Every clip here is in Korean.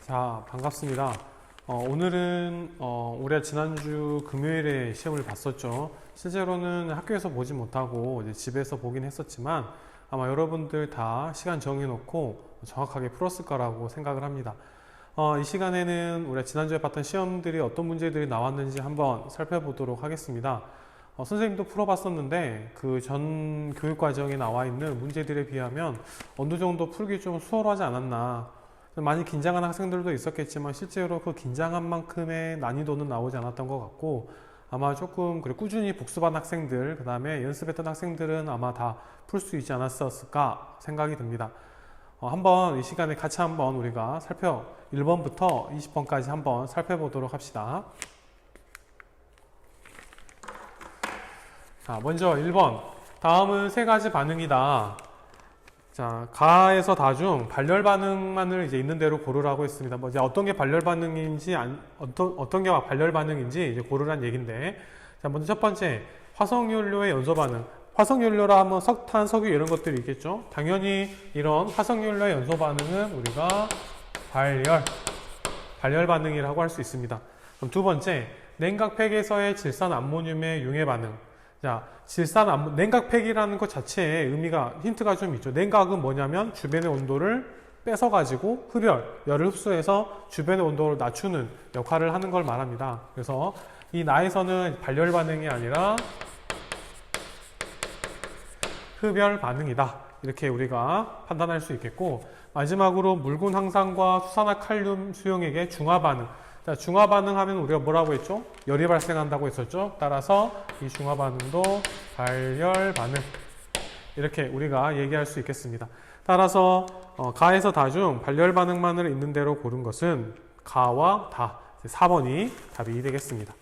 자, 반갑습니다. 오늘은 올해 지난주 금요일에 시험을 봤었죠. 실제로는 학교에서 보지 못하고 이제 집에서 보긴 했었지만 아마 여러분들 다 시간 정해놓고 정확하게 풀었을 거라고 생각을 합니다. 이 시간에는 우리가 지난주에 봤던 시험들이 어떤 문제들이 나왔는지 한번 살펴보도록 하겠습니다. 선생님도 풀어봤었는데 그 전 교육과정에 나와 있는 문제들에 비하면 어느 정도 풀기 좀 수월하지 않았나. 많이 긴장한 학생들도 있었겠지만 실제로 그 긴장한 만큼의 난이도는 나오지 않았던 것 같고, 아마 조금 꾸준히 복습한 학생들, 그 다음에 연습했던 학생들은 아마 다 풀 수 있지 않았을까 생각이 듭니다. 한번 이 시간에 같이 한번 우리가 1번부터 20번까지 한번 살펴보도록 합시다. 자, 먼저 1번. 다음은 세 가지 반응이다. 자, 가에서 다 중 발열 반응만을 이제 있는 대로 고르라고 했습니다. 이제 어떤 게 발열 반응인지, 어떤 게 발열 반응인지 이제 고르란 얘긴데. 자, 먼저 첫 번째, 화석연료의 연소 반응. 화석연료라 하면 석탄, 석유 이런 것들이 있겠죠. 당연히 이런 화석연료의 연소 반응은 우리가 발열 반응이라고 할 수 있습니다. 그럼 두 번째, 냉각팩에서의 질산 암모늄의 융해 반응. 자, 냉각팩이라는 것 자체에 힌트가 좀 있죠. 냉각은 뭐냐면 주변의 온도를 뺏어가지고 열을 흡수해서 주변의 온도를 낮추는 역할을 하는 걸 말합니다. 그래서 이 나에서는 발열 반응이 아니라 흡열 반응이다. 이렇게 우리가 판단할 수 있겠고, 마지막으로 묽은 황산과 수산화칼륨 수용액의 중화 반응. 자, 중화 반응하면 우리가 뭐라고 했죠? 열이 발생한다고 했었죠? 따라서 이 중화 반응도 발열 반응. 이렇게 우리가 얘기할 수 있겠습니다. 따라서 가에서 다 중 발열 반응만을 있는 대로 고른 것은 가와 다. 4번이 답이 되겠습니다.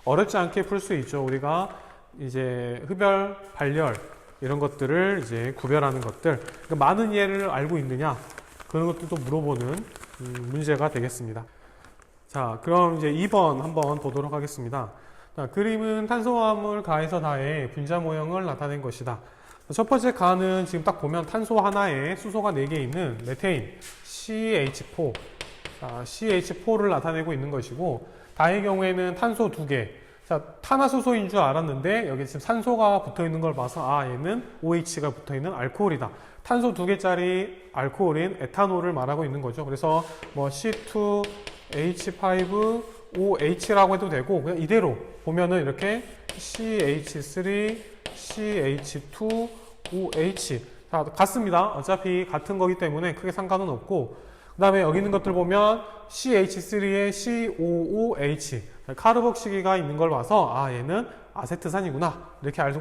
어렵지 않게 풀 수 있죠. 우리가 이제 흡열, 발열 이런 것들을 이제 구별하는 것들. 그러니까 많은 예를 알고 있느냐? 그런 것들도 물어보는 문제가 되겠습니다. 자, 그럼 이제 2번 한번 보도록 하겠습니다. 자, 그림은 탄소화합물 가에서 다의 분자 모형을 나타낸 것이다. 첫 번째 가는 지금 딱 보면 탄소 하나에 수소가 4개 있는 메테인 CH4, CH4를 나타내고 있는 것이고, 다의 경우에는 탄소 2개. 자, 탄화수소인 줄 알았는데 여기 지금 산소가 붙어 있는 걸 봐서 얘는 OH가 붙어 있는 알코올이다. 탄소 2개짜리 알코올인 에탄올을 말하고 있는 거죠. 그래서 뭐 C2H5OH라고 해도 되고, 그냥 이대로 보면은 이렇게 CH3, CH2OH. 자, 같습니다. 어차피 같은 거기 때문에 크게 상관은 없고, 그 다음에 여기 있는 것들 보면 CH3에 COOH. 카르복시기가 있는 걸 봐서 얘는 아세트산이구나. 이렇게 알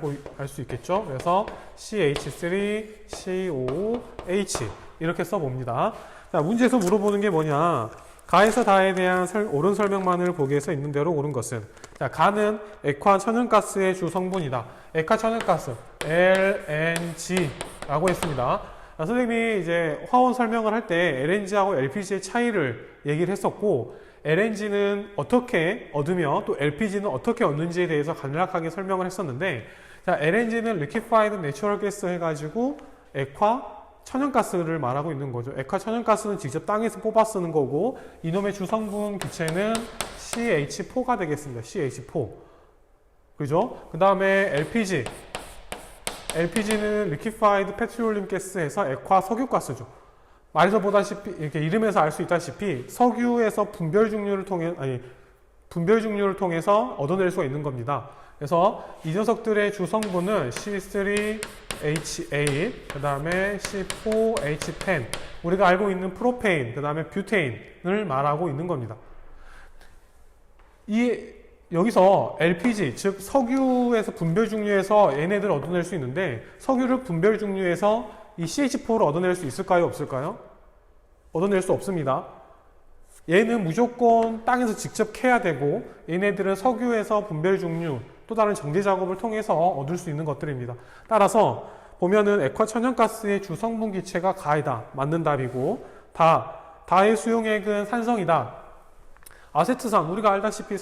수 있겠죠. 그래서 CH3COOH 이렇게 써봅니다. 자, 문제에서 물어보는 게 뭐냐. 가에서 다에 대한 옳은 설명만을 보기에서 있는 대로 고른 것은, 자, 가는 액화 천연가스의 주 성분이다. 액화 천연가스 LNG라고 했습니다. 자, 선생님이 이제 화원 설명을 할 때 LNG하고 LPG의 차이를 얘기를 했었고, LNG는 어떻게 얻으며 또 LPG는 어떻게 얻는지에 대해서 간략하게 설명을 했었는데, 자, LNG는 Liquefied Natural Gas 해가지고 액화 천연가스를 말하고 있는 거죠. 액화 천연가스는 직접 땅에서 뽑아 쓰는 거고, 이놈의 주성분 기체는 CH4가 되겠습니다. CH4. 그죠? 그 다음에 LPG는 Liquefied Petroleum Gas에서 액화 석유가스죠. 말에서 보다시피, 이렇게 이름에서 알 수 있다시피 석유에서 분별 중류를 통해서 얻어낼 수가 있는 겁니다. 그래서 이 녀석들의 주 성분은 C3H8, 그 다음에 C4H10, 우리가 알고 있는 프로페인, 그 다음에 뷰테인을 말하고 있는 겁니다. 여기서 LPG, 즉 석유에서 분별 중류에서 얘네들을 얻어낼 수 있는데, 석유를 분별 중류에서 이 CH4를 얻어낼 수 있을까요? 없을까요? 얻어낼 수 없습니다. 얘는 무조건 땅에서 직접 캐야 되고, 얘네들은 석유에서 분별 중류, 또 다른 정제 작업을 통해서 얻을 수 있는 것들입니다. 따라서 보면은 액화 천연가스의 주 성분 기체가 가이다. 맞는 답이고, 다의 수용액은 산성이다. 아세트산, 우리가 알다시피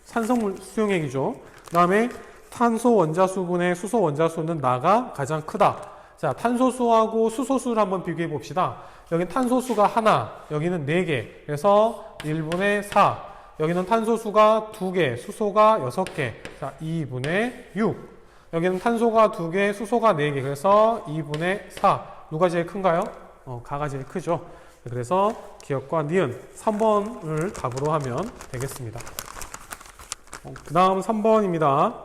산성 수용액이죠. 그 다음에 탄소 원자수분의 수소 원자수는 나가 가장 크다. 자, 탄소수하고 수소수를 한번 비교해 봅시다. 여긴 탄소수가 하나, 여기는 4개. 그래서 1분의 4. 여기는 탄소수가 2개, 수소가 6개. 자, 2분의 6. 여기는 탄소가 2개, 수소가 4개. 그래서 2분의 4. 누가 제일 큰가요? 가가 제일 크죠. 그래서 기억과 니은 3번을 답으로 하면 되겠습니다. 그 다음 3번입니다.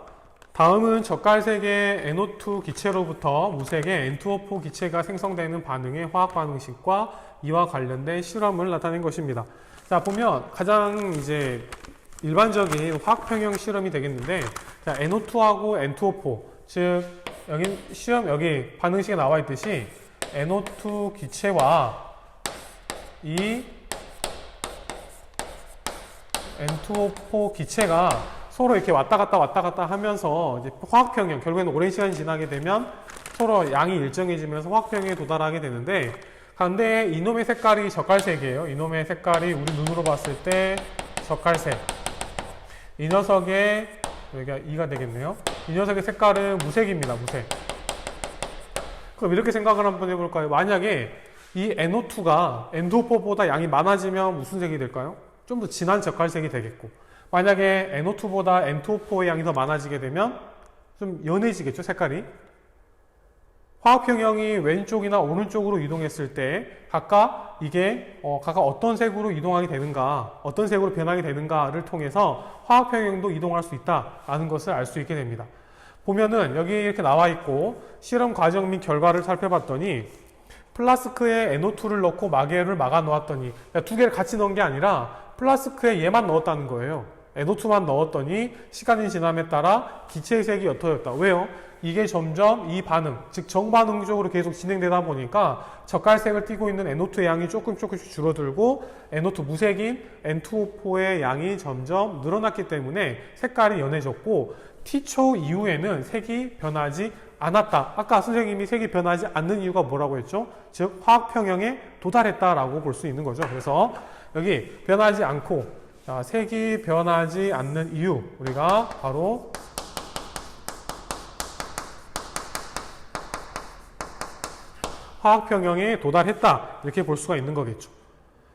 다음은 젓갈색의 NO2 기체로부터 무색의 N2O4 기체가 생성되는 반응의 화학 반응식과 이와 관련된 실험을 나타낸 것입니다. 자, 보면 가장 이제 일반적인 화학 평형 실험이 되겠는데, 자, NO2하고 N2O4, 즉 여기 반응식에 나와 있듯이 NO2 기체와 이 N2O4 기체가 서로 이렇게 왔다 갔다 하면서 이제 화학 평형, 결국에는 오랜 시간이 지나게 되면 서로 양이 일정해지면서 화학 평형에 도달하게 되는데, 그런데 이놈의 색깔이 젓갈색이에요. 이놈의 색깔이 우리 눈으로 봤을 때 젓갈색. 이 녀석의, 여기가 2가 되겠네요. 이 녀석의 색깔은 무색입니다. 무색. 그럼 이렇게 생각을 한번 해볼까요? 만약에 이 NO2가 N2O4보다 양이 많아지면 무슨 색이 될까요? 좀 더 진한 젓갈색이 되겠고, 만약에 NO2보다 N2O4의 양이 더 많아지게 되면 좀 연해지겠죠, 색깔이. 화학평형이 왼쪽이나 오른쪽으로 이동했을 때 각각 이게 각각 어떤 색으로 이동하게 되는가, 어떤 색으로 변하게 되는가를 통해서 화학평형도 이동할 수 있다라는 것을 알 수 있게 됩니다. 보면은 여기 이렇게 나와 있고 실험 과정 및 결과를 살펴봤더니 플라스크에 NO2를 넣고 마개를 막아 놓았더니, 두 개를 같이 넣은 게 아니라 플라스크에 얘만 넣었다는 거예요. NO2만 넣었더니 시간이 지남에 따라 기체의 색이 옅어졌다. 왜요? 이게 점점 이 반응, 즉 정반응적으로 계속 진행되다 보니까 젓갈색을 띠고 있는 NO2의 양이 조금씩 줄어들고 NO2 무색인 N2O4의 양이 점점 늘어났기 때문에 색깔이 연해졌고, T초 이후에는 색이 변하지 않았다. 아까 선생님이 색이 변하지 않는 이유가 뭐라고 했죠? 즉 화학평형에 도달했다라고 볼 수 있는 거죠. 그래서 여기 변하지 않고, 자, 색이 변하지 않는 이유, 우리가 바로 화학평형에 도달했다, 이렇게 볼 수가 있는 거겠죠.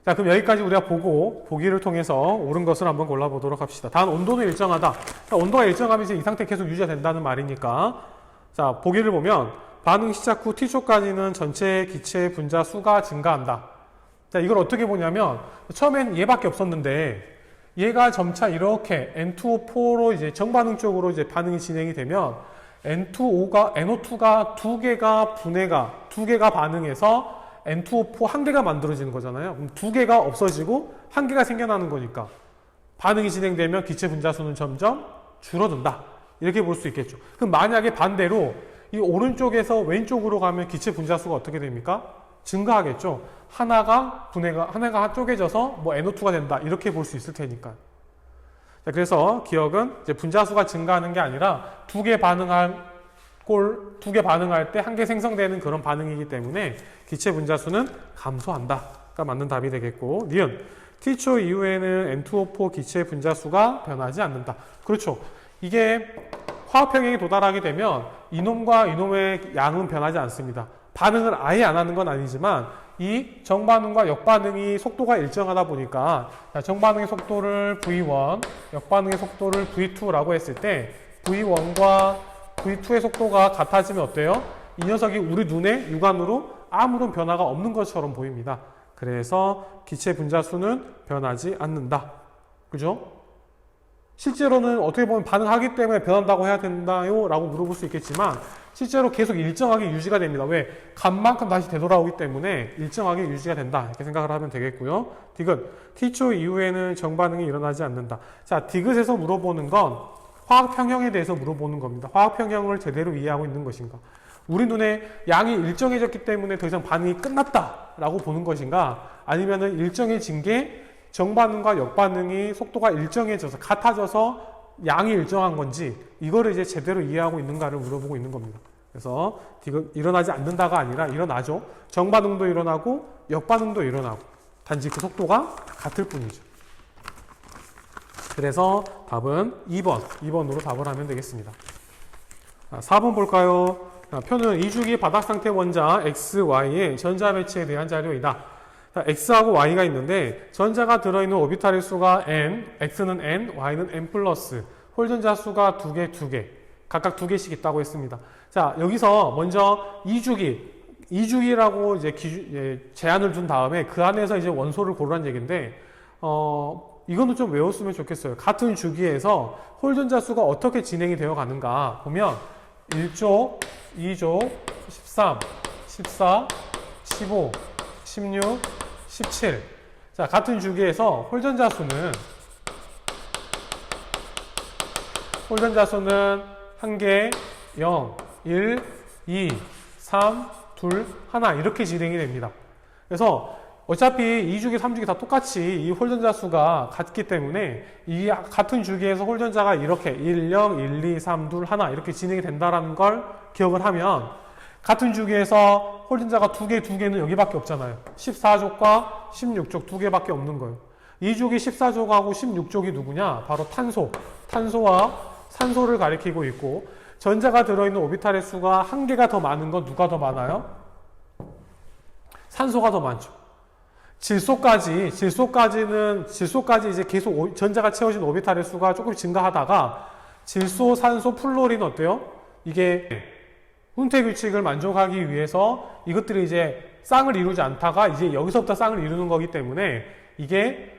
자, 그럼 여기까지 우리가 보기를 통해서 옳은 것을 한번 골라보도록 합시다. 단 온도는 일정하다. 자, 온도가 일정하면 이제 이 상태 계속 유지가 된다는 말이니까, 자, 보기를 보면 반응 시작 후 T초까지는 전체 기체 분자 수가 증가한다. 자, 이걸 어떻게 보냐면 처음엔 얘밖에 없었는데 얘가 점차 이렇게 N2O4로 이제 정반응 쪽으로 이제 반응이 진행이 되면 NO2가 두 개가 반응해서 N2O4 한 개가 만들어지는 거잖아요. 그럼 두 개가 없어지고 한 개가 생겨나는 거니까 반응이 진행되면 기체 분자 수는 점점 줄어든다. 이렇게 볼 수 있겠죠. 그럼 만약에 반대로 이 오른쪽에서 왼쪽으로 가면 기체 분자 수가 어떻게 됩니까? 증가하겠죠. 하나가 쪼개져서 뭐 NO2가 된다, 이렇게 볼 수 있을 테니까. 자, 그래서 기억은 이제 분자 수가 증가하는 게 아니라 두 개 반응할 때 한 개 생성되는 그런 반응이기 때문에 기체 분자 수는 감소한다가 맞는 답이 되겠고, 니은 T초 이후에는 N2O4 기체 분자 수가 변하지 않는다. 그렇죠. 이게 화학평형에 도달하게 되면 이놈과 이놈의 양은 변하지 않습니다. 반응을 아예 안 하는 건 아니지만 이 정반응과 역반응이 속도가 일정하다 보니까, 정반응의 속도를 V1, 역반응의 속도를 V2라고 했을 때 V1과 V2의 속도가 같아지면 어때요? 이 녀석이 우리 눈에 육안으로 아무런 변화가 없는 것처럼 보입니다. 그래서 기체 분자 수는 변하지 않는다. 그죠? 실제로는 어떻게 보면 반응하기 때문에 변한다고 해야 된다요? 라고 물어볼 수 있겠지만 실제로 계속 일정하게 유지가 됩니다. 왜? 값만큼 다시 되돌아오기 때문에 일정하게 유지가 된다, 이렇게 생각을 하면 되겠고요. 디귿, T초 이후에는 정반응이 일어나지 않는다. 자, 디귿에서 물어보는 건 화학평형에 대해서 물어보는 겁니다. 화학평형을 제대로 이해하고 있는 것인가? 우리 눈에 양이 일정해졌기 때문에 더 이상 반응이 끝났다라고 보는 것인가? 아니면은 일정해진 게 정반응과 역반응이 속도가 일정해져서 같아져서 양이 일정한 건지, 이거를 이제 제대로 이해하고 있는가를 물어보고 있는 겁니다. 그래서 일어나지 않는다가 아니라 일어나죠. 정반응도 일어나고 역반응도 일어나고, 단지 그 속도가 같을 뿐이죠. 그래서 답은 2번으로 답을 하면 되겠습니다. 4번 볼까요? 표는 이주기 바닥상태 원자 X, Y의 전자 배치에 대한 자료이다. X하고 Y가 있는데 전자가 들어있는 오비탈의 수가 N, X는 N, Y는 N 플러스 홀전자 수가 2개, 각각 2개씩 있다고 했습니다. 자, 여기서 먼저 이주기라고 이제 제한을 둔 다음에 그 안에서 이제 원소를 고르라는 얘기인데, 이거는 좀 외웠으면 좋겠어요. 같은 주기에서 홀전자 수가 어떻게 진행이 되어 가는가 보면 1조, 2조, 13, 14, 15, 16, 17. 자, 같은 주기에서 홀전자 수는 1개, 0, 1, 2, 3, 2, 1 이렇게 진행이 됩니다. 그래서 어차피 2주기, 3주기 다 똑같이 이 홀전자 수가 같기 때문에 이 같은 주기에서 홀전자가 이렇게 1, 0, 1, 2, 3, 2, 1 이렇게 진행이 된다는 걸 기억을 하면 같은 주기에서 홀전자가 2개는 여기밖에 없잖아요. 14족과 16족 2개밖에 없는 거예요. 2족이 14족하고 16족이 누구냐? 바로 탄소와 산소를 가리키고 있고, 전자가 들어있는 오비탈의 수가 1개가 더 많은 건 누가 더 많아요? 산소가 더 많죠. 질소까지 이제 계속 전자가 채워진 오비탈의 수가 조금 증가하다가 질소, 산소, 플로린 어때요? 이게 훈태 규칙을 만족하기 위해서 이것들이 이제 쌍을 이루지 않다가 이제 여기서부터 쌍을 이루는 거기 때문에 이게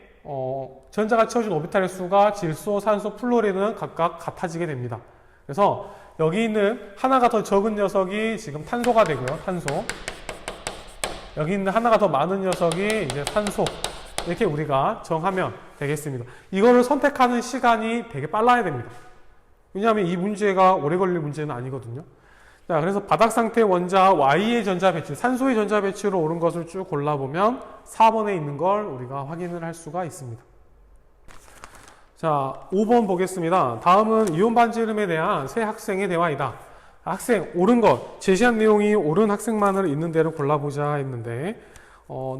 전자가 채워진 오비탈의 수가 질소, 산소, 플로린은 각각 같아지게 됩니다. 그래서 여기 있는 하나가 더 적은 녀석이 지금 탄소가 되고요. 탄소. 여기 있는 하나가 더 많은 녀석이 이제 산소. 이렇게 우리가 정하면 되겠습니다. 이거를 선택하는 시간이 되게 빨라야 됩니다. 왜냐하면 이 문제가 오래 걸릴 문제는 아니거든요. 자, 그래서 바닥 상태 원자 Y의 전자 배치, 산소의 전자 배치로 옳은 것을 쭉 골라보면 4번에 있는 걸 우리가 확인을 할 수가 있습니다. 자, 5번 보겠습니다. 다음은 이온 반지름에 대한 세 학생의 대화이다. 학생, 옳은 것, 제시한 내용이 옳은 학생만을 있는 대로 골라보자 했는데,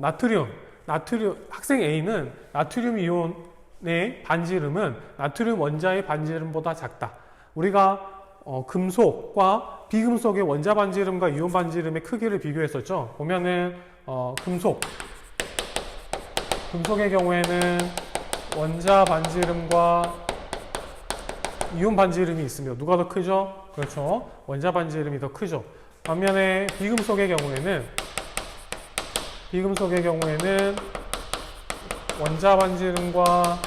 나트륨, 학생 A는 나트륨 이온의 반지름은 나트륨 원자의 반지름보다 작다. 우리가 금속과 비금속의 원자 반지름과 이온 반지름의 크기를 비교했었죠. 보면은 금속의 경우에는 원자 반지름과 이온 반지름이 있으며 누가 더 크죠? 그렇죠. 원자 반지름이 더 크죠. 반면에 비금속의 경우에는 원자 반지름과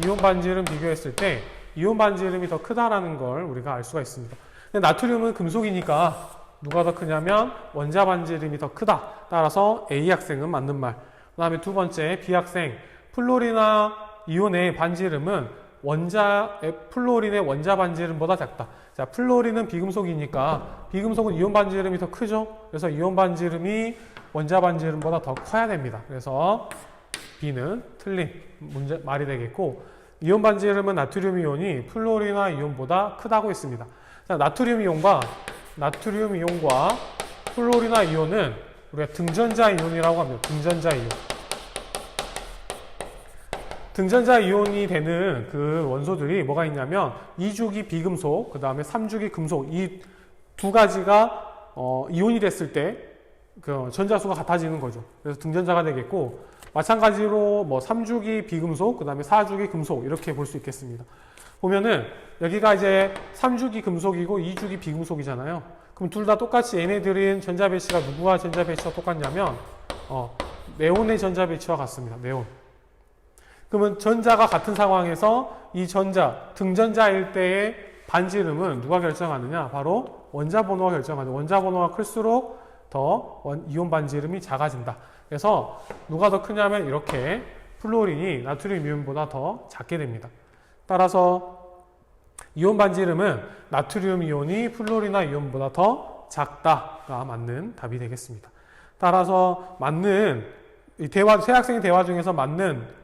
이온 반지름 비교했을 때 이온 반지름이 더 크다라는 걸 우리가 알 수가 있습니다. 근데 나트륨은 금속이니까 누가 더 크냐면 원자 반지름이 더 크다. 따라서 A 학생은 맞는 말. 그 다음에 두 번째 B 학생, 플로리나 이온의 반지름은 플로린의 원자 반지름보다 작다. 자, 플로린은 비금속이니까 비금속은 이온 반지름이 더 크죠. 그래서 이온 반지름이 원자 반지름보다 더 커야 됩니다. 그래서 B는 틀린 말이 되겠고, 이온 반지름은 나트륨 이온이 플로리나 이온보다 크다고 했습니다. 자, 나트륨 이온과 플로리나 이온은 우리가 등전자 이온이라고 합니다. 등전자 이온이 되는 그 원소들이 뭐가 있냐면 2주기 비금속, 그 다음에 3주기 금속, 이 두 가지가 이온이 됐을 때 그 전자수가 같아지는 거죠. 그래서 등전자가 되겠고, 마찬가지로 뭐 3주기 비금속, 그 다음에 4주기 금속 이렇게 볼 수 있겠습니다. 보면은 여기가 이제 3주기 금속이고 2주기 비금속이잖아요. 그럼 둘 다 똑같이 얘네들은 전자 배치가 누구와 전자 배치가 똑같냐면 네온의 전자 배치와 같습니다. 네온. 그러면 전자가 같은 상황에서 이 등전자일 때의 반지름은 누가 결정하느냐? 바로 원자 번호가 결정하죠. 원자 번호가 클수록 더 이온 반지름이 작아진다. 그래서 누가 더 크냐면 이렇게 플로린이 나트륨 이온보다 더 작게 됩니다. 따라서 이온 반지름은 나트륨 이온이 플로리나 이온보다 더 작다가 맞는 답이 되겠습니다. 따라서 맞는 세 학생의 대화 중에서 맞는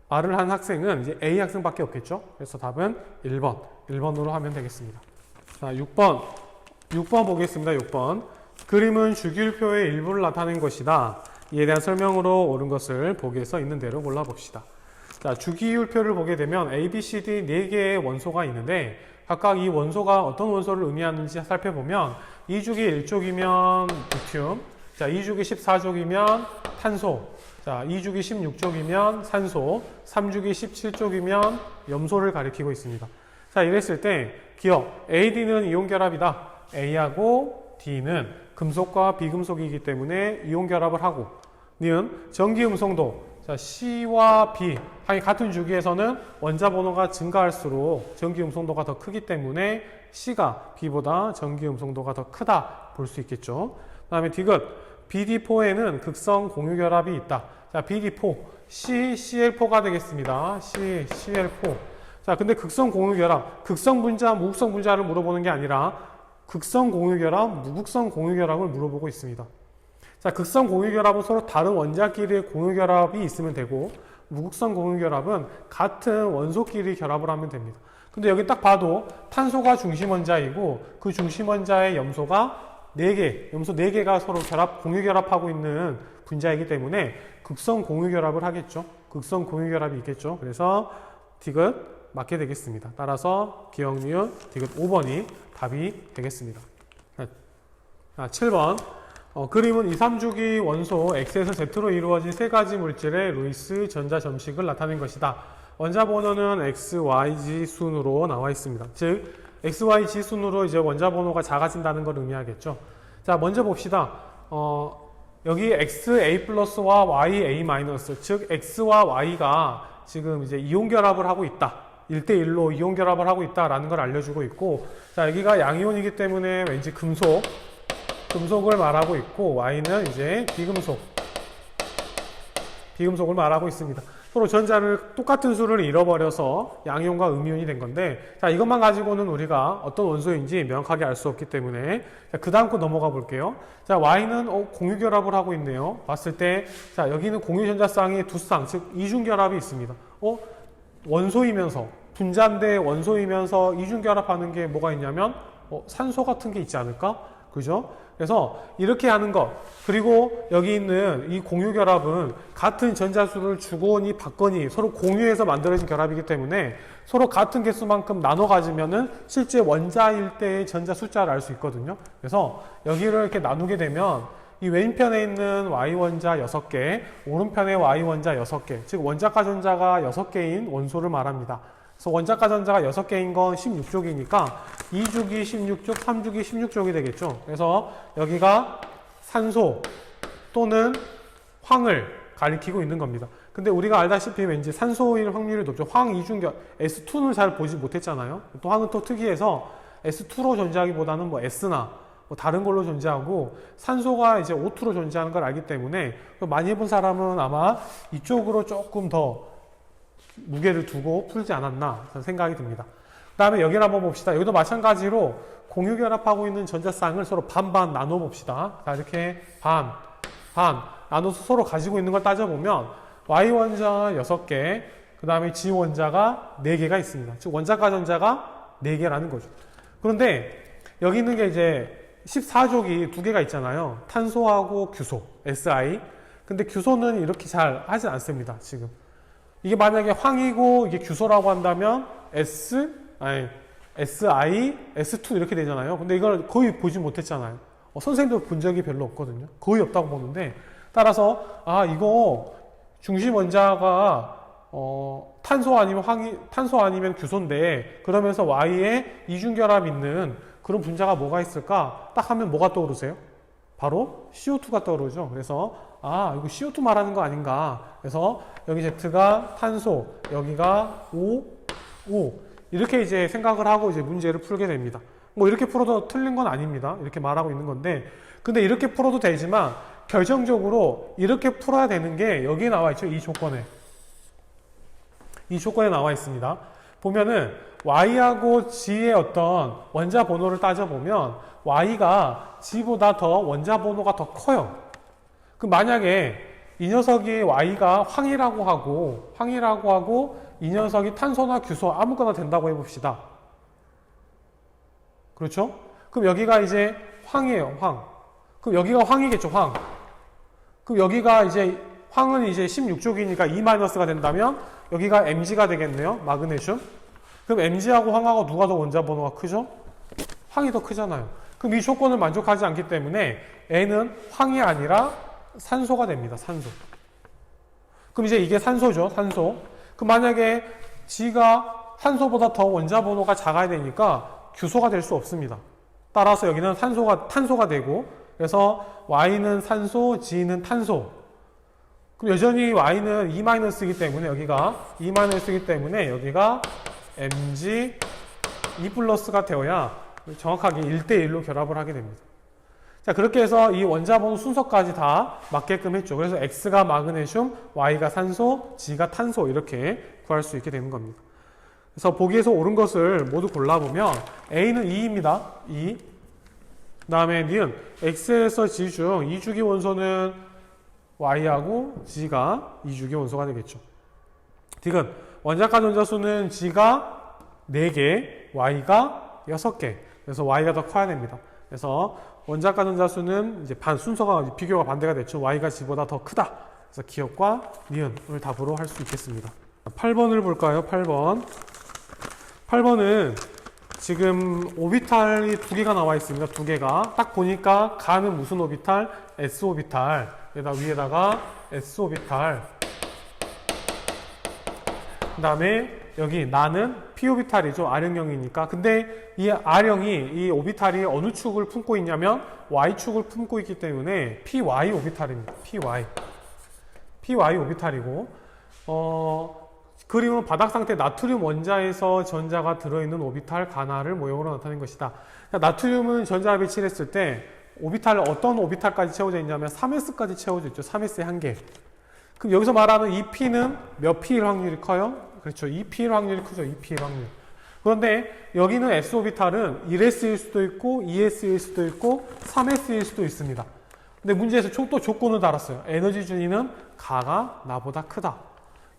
말을 한 학생은 이제 A 학생밖에 없겠죠. 그래서 답은 1번으로 하면 되겠습니다. 자, 6번 보겠습니다. 6번. 그림은 주기율표의 일부를 나타낸 것이다. 이에 대한 설명으로 옳은 것을 보기에서 있는 대로 골라봅시다. 자, 주기율표를 보게 되면 A, B, C, D 4개의 원소가 있는데 각각 이 원소가 어떤 원소를 의미하는지 살펴보면 2주기 1족이면 리튬, 자 2주기 14족이면 탄소, 자 2주기 16족이면 산소, 3주기 17족이면 염소를 가리키고 있습니다. 자 이랬을 때 기억 AD는 이온 결합이다. A하고 D는 금속과 비금속이기 때문에 이온 결합을 하고, 니은 전기 음성도, 자 C와 B 같은 주기에서는 원자 번호가 증가할수록 전기 음성도가 더 크기 때문에 C가 B보다 전기 음성도가 더 크다 볼 수 있겠죠. 그 다음에 디귿 BD4에는 극성 공유 결합이 있다. 자 BD4 CCl4가 되겠습니다. CCl4. 자 근데 극성 공유 결합, 극성 분자, 무극성 분자를 물어보는 게 아니라 극성 공유 결합, 무극성 공유 결합을 물어보고 있습니다. 자, 극성 공유 결합은 서로 다른 원자끼리의 공유 결합이 있으면 되고, 무극성 공유 결합은 같은 원소끼리 결합을 하면 됩니다. 근데 여기 딱 봐도 탄소가 중심 원자이고 그 중심 원자의 염소가 4개, 염소 4개가 서로 공유 결합하고 있는 분자이기 때문에 극성 공유 결합을 하겠죠. 극성 공유 결합이 있겠죠. 그래서 디귿 맞게 되겠습니다. 따라서 기억, 니은, 디귿 5번이 답이 되겠습니다. 7번. 그림은 2, 3주기 원소 X에서 Z로 이루어진 세 가지 물질의 루이스 전자 점식을 나타낸 것이다. 원자 번호는 X, Y, G 순으로 나와 있습니다. 즉, X, Y, G 순으로 이제 원자 번호가 작아진다는 걸 의미하겠죠. 자, 먼저 봅시다. 여기 XA 플러스와 YA 마이너스, 즉, X와 Y가 지금 이제 이온 결합을 하고 있다. 1대1로 이온 결합을 하고 있다라는 걸 알려주고 있고, 자, 여기가 양이온이기 때문에 왠지 금속을 말하고 있고, Y는 이제 비금속을 말하고 있습니다. 서로 전자를 똑같은 수를 잃어버려서 양이온과 음이온이 된 건데, 자, 이것만 가지고는 우리가 어떤 원소인지 명확하게 알 수 없기 때문에, 자, 그 다음 거 넘어가 볼게요. 자, Y는 공유 결합을 하고 있네요. 봤을 때, 자, 여기는 공유 전자쌍이 두 쌍, 즉 이중 결합이 있습니다. 원소이면서, 분자인데 원소이면서 이중 결합하는 게 뭐가 있냐면, 산소 같은 게 있지 않을까? 그죠? 그래서 이렇게 하는 것, 그리고 여기 있는 이 공유 결합은 같은 전자수를 주거니 받거니 서로 공유해서 만들어진 결합이기 때문에 서로 같은 개수만큼 나눠 가지면은 실제 원자일 때의 전자 숫자를 알 수 있거든요. 그래서 여기를 이렇게 나누게 되면 이 왼편에 있는 Y 원자 6개, 오른편에 Y원자 6개, 즉 원자가 전자가 6개인 원소를 말합니다. 그래서 원자가 전자가 6개인 건 16족이니까 2주기 16족, 3주기 16족이 되겠죠. 그래서 여기가 산소 또는 황을 가리키고 있는 겁니다. 근데 우리가 알다시피 왠지 산소일 확률이 높죠. 황 이중결, S2는 잘 보지 못했잖아요. 또 황은 또 특이해서 S2로 존재하기보다는 뭐 S나 뭐 다른 걸로 존재하고, 산소가 이제 O2로 존재하는 걸 알기 때문에 많이 해본 사람은 아마 이쪽으로 조금 더 무게를 두고 풀지 않았나 생각이 듭니다. 그 다음에 여기를 한번 봅시다. 여기도 마찬가지로 공유 결합하고 있는 전자쌍을 서로 반반 나눠 봅시다. 자, 이렇게 반 나눠서 서로 가지고 있는 걸 따져보면 Y원자 6개, 그 다음에 G원자가 4개가 있습니다. 즉 원자가 전자가 4개라는 거죠. 그런데 여기 있는 게 이제 14족이 2개가 있잖아요. 탄소하고 규소, Si. 근데 규소는 이렇게 잘 하진 않습니다, 지금. 이게 만약에 황이고 이게 규소라고 한다면 Si, S2 이렇게 되잖아요. 근데 이걸 거의 보지 못했잖아요. 선생님도 본 적이 별로 없거든요. 거의 없다고 보는데, 따라서 이거 중심 원자가 탄소 아니면 규소인데, 그러면서 Y에 이중결합 있는 그런 분자가 뭐가 있을까? 딱 하면 뭐가 떠오르세요? 바로 CO2가 떠오르죠. 그래서 이거 CO2 말하는 거 아닌가. 그래서 여기 Z가 탄소, 여기가 O 이렇게 이제 생각을 하고 이제 문제를 풀게 됩니다. 뭐 이렇게 풀어도 틀린 건 아닙니다. 이렇게 말하고 있는 건데, 근데 이렇게 풀어도 되지만 결정적으로 이렇게 풀어야 되는 게 여기에 나와 있죠. 이 조건에 나와 있습니다. 보면은 Y하고 G의 어떤 원자 번호를 따져보면 Y가 G보다 더 원자 번호가 더 커요. 그럼 만약에 이 녀석이 Y가 황이라고 하고 이 녀석이 탄소나 규소 아무거나 된다고 해봅시다. 그렇죠? 그럼 여기가 이제 황이에요, 황. 그럼 여기가 황이겠죠, 황. 그럼 여기가 이제 황은 이제 16족이니까 E- 가 된다면 여기가 Mg가 되겠네요, 마그네슘. 그럼 mg하고 황하고 누가 더 원자 번호가 크죠? 황이 더 크잖아요. 그럼 이 조건을 만족하지 않기 때문에 N은 황이 아니라 산소가 됩니다. 산소. 그럼 이제 이게 산소죠. 산소. 그럼 만약에 G가 산소보다 더 원자 번호가 작아야 되니까 규소가 될 수 없습니다. 따라서 여기는 탄소가 되고, 그래서 Y는 산소, G는 탄소. 그럼 여전히 Y는 E-이기 때문에 여기가 E-이기 때문에 여기가 Mg E+가 되어야 정확하게 1대1로 결합을 하게 됩니다. 자, 그렇게 해서 이 원자번호 순서까지 다 맞게끔 했죠. 그래서 X가 마그네슘, Y가 산소, G가 탄소 이렇게 구할 수 있게 되는 겁니다. 그래서 보기에서 옳은 것을 모두 골라보면 A는 2입니다. 2. 그 다음에 니은 X에서 G 중 2주기 원소는 Y하고 G가 2주기 원소가 되겠죠. 디귿 원자간 원자수는 G가 4개, Y가 6개. 그래서 Y가 더 커야 됩니다. 그래서 원자간 원자수는 이제 순서가 비교가 반대가 됐죠. Y가 G보다 더 크다. 그래서 기억과 니은을 답으로 할 수 있겠습니다. 8번을 볼까요? 8번. 8번은 지금 오비탈이 2개가 나와 있습니다. 2개가. 딱 보니까 가는 무슨 오비탈? S 오비탈. 위에다가 S 오비탈. 그 다음에 여기 나는 P 오비탈이죠. R형이니까. 근데 이 R형이 이 오비탈이 어느 축을 품고 있냐면 Y축을 품고 있기 때문에 PY 오비탈입니다. PY 오비탈이고 그림은 바닥 상태 나트륨 원자에서 전자가 들어있는 오비탈 가나를 모형으로 나타낸 것이다. 나트륨은 전자를 배치했을 때 오비탈 어떤 오비탈까지 채워져 있냐면 3s까지 채워져 있죠. 3s의 한 개. 그럼 여기서 말하는 이 P는 몇 P일 확률이 커요? 그렇죠. 2P일 확률이 크죠. 2P일 확률. 그런데 여기는 S 오비탈은 1s일 수도 있고 2s일 수도 있고 3s일 수도 있습니다. 근데 문제에서 또 조건을 달았어요. 에너지 준위는 가가 나보다 크다.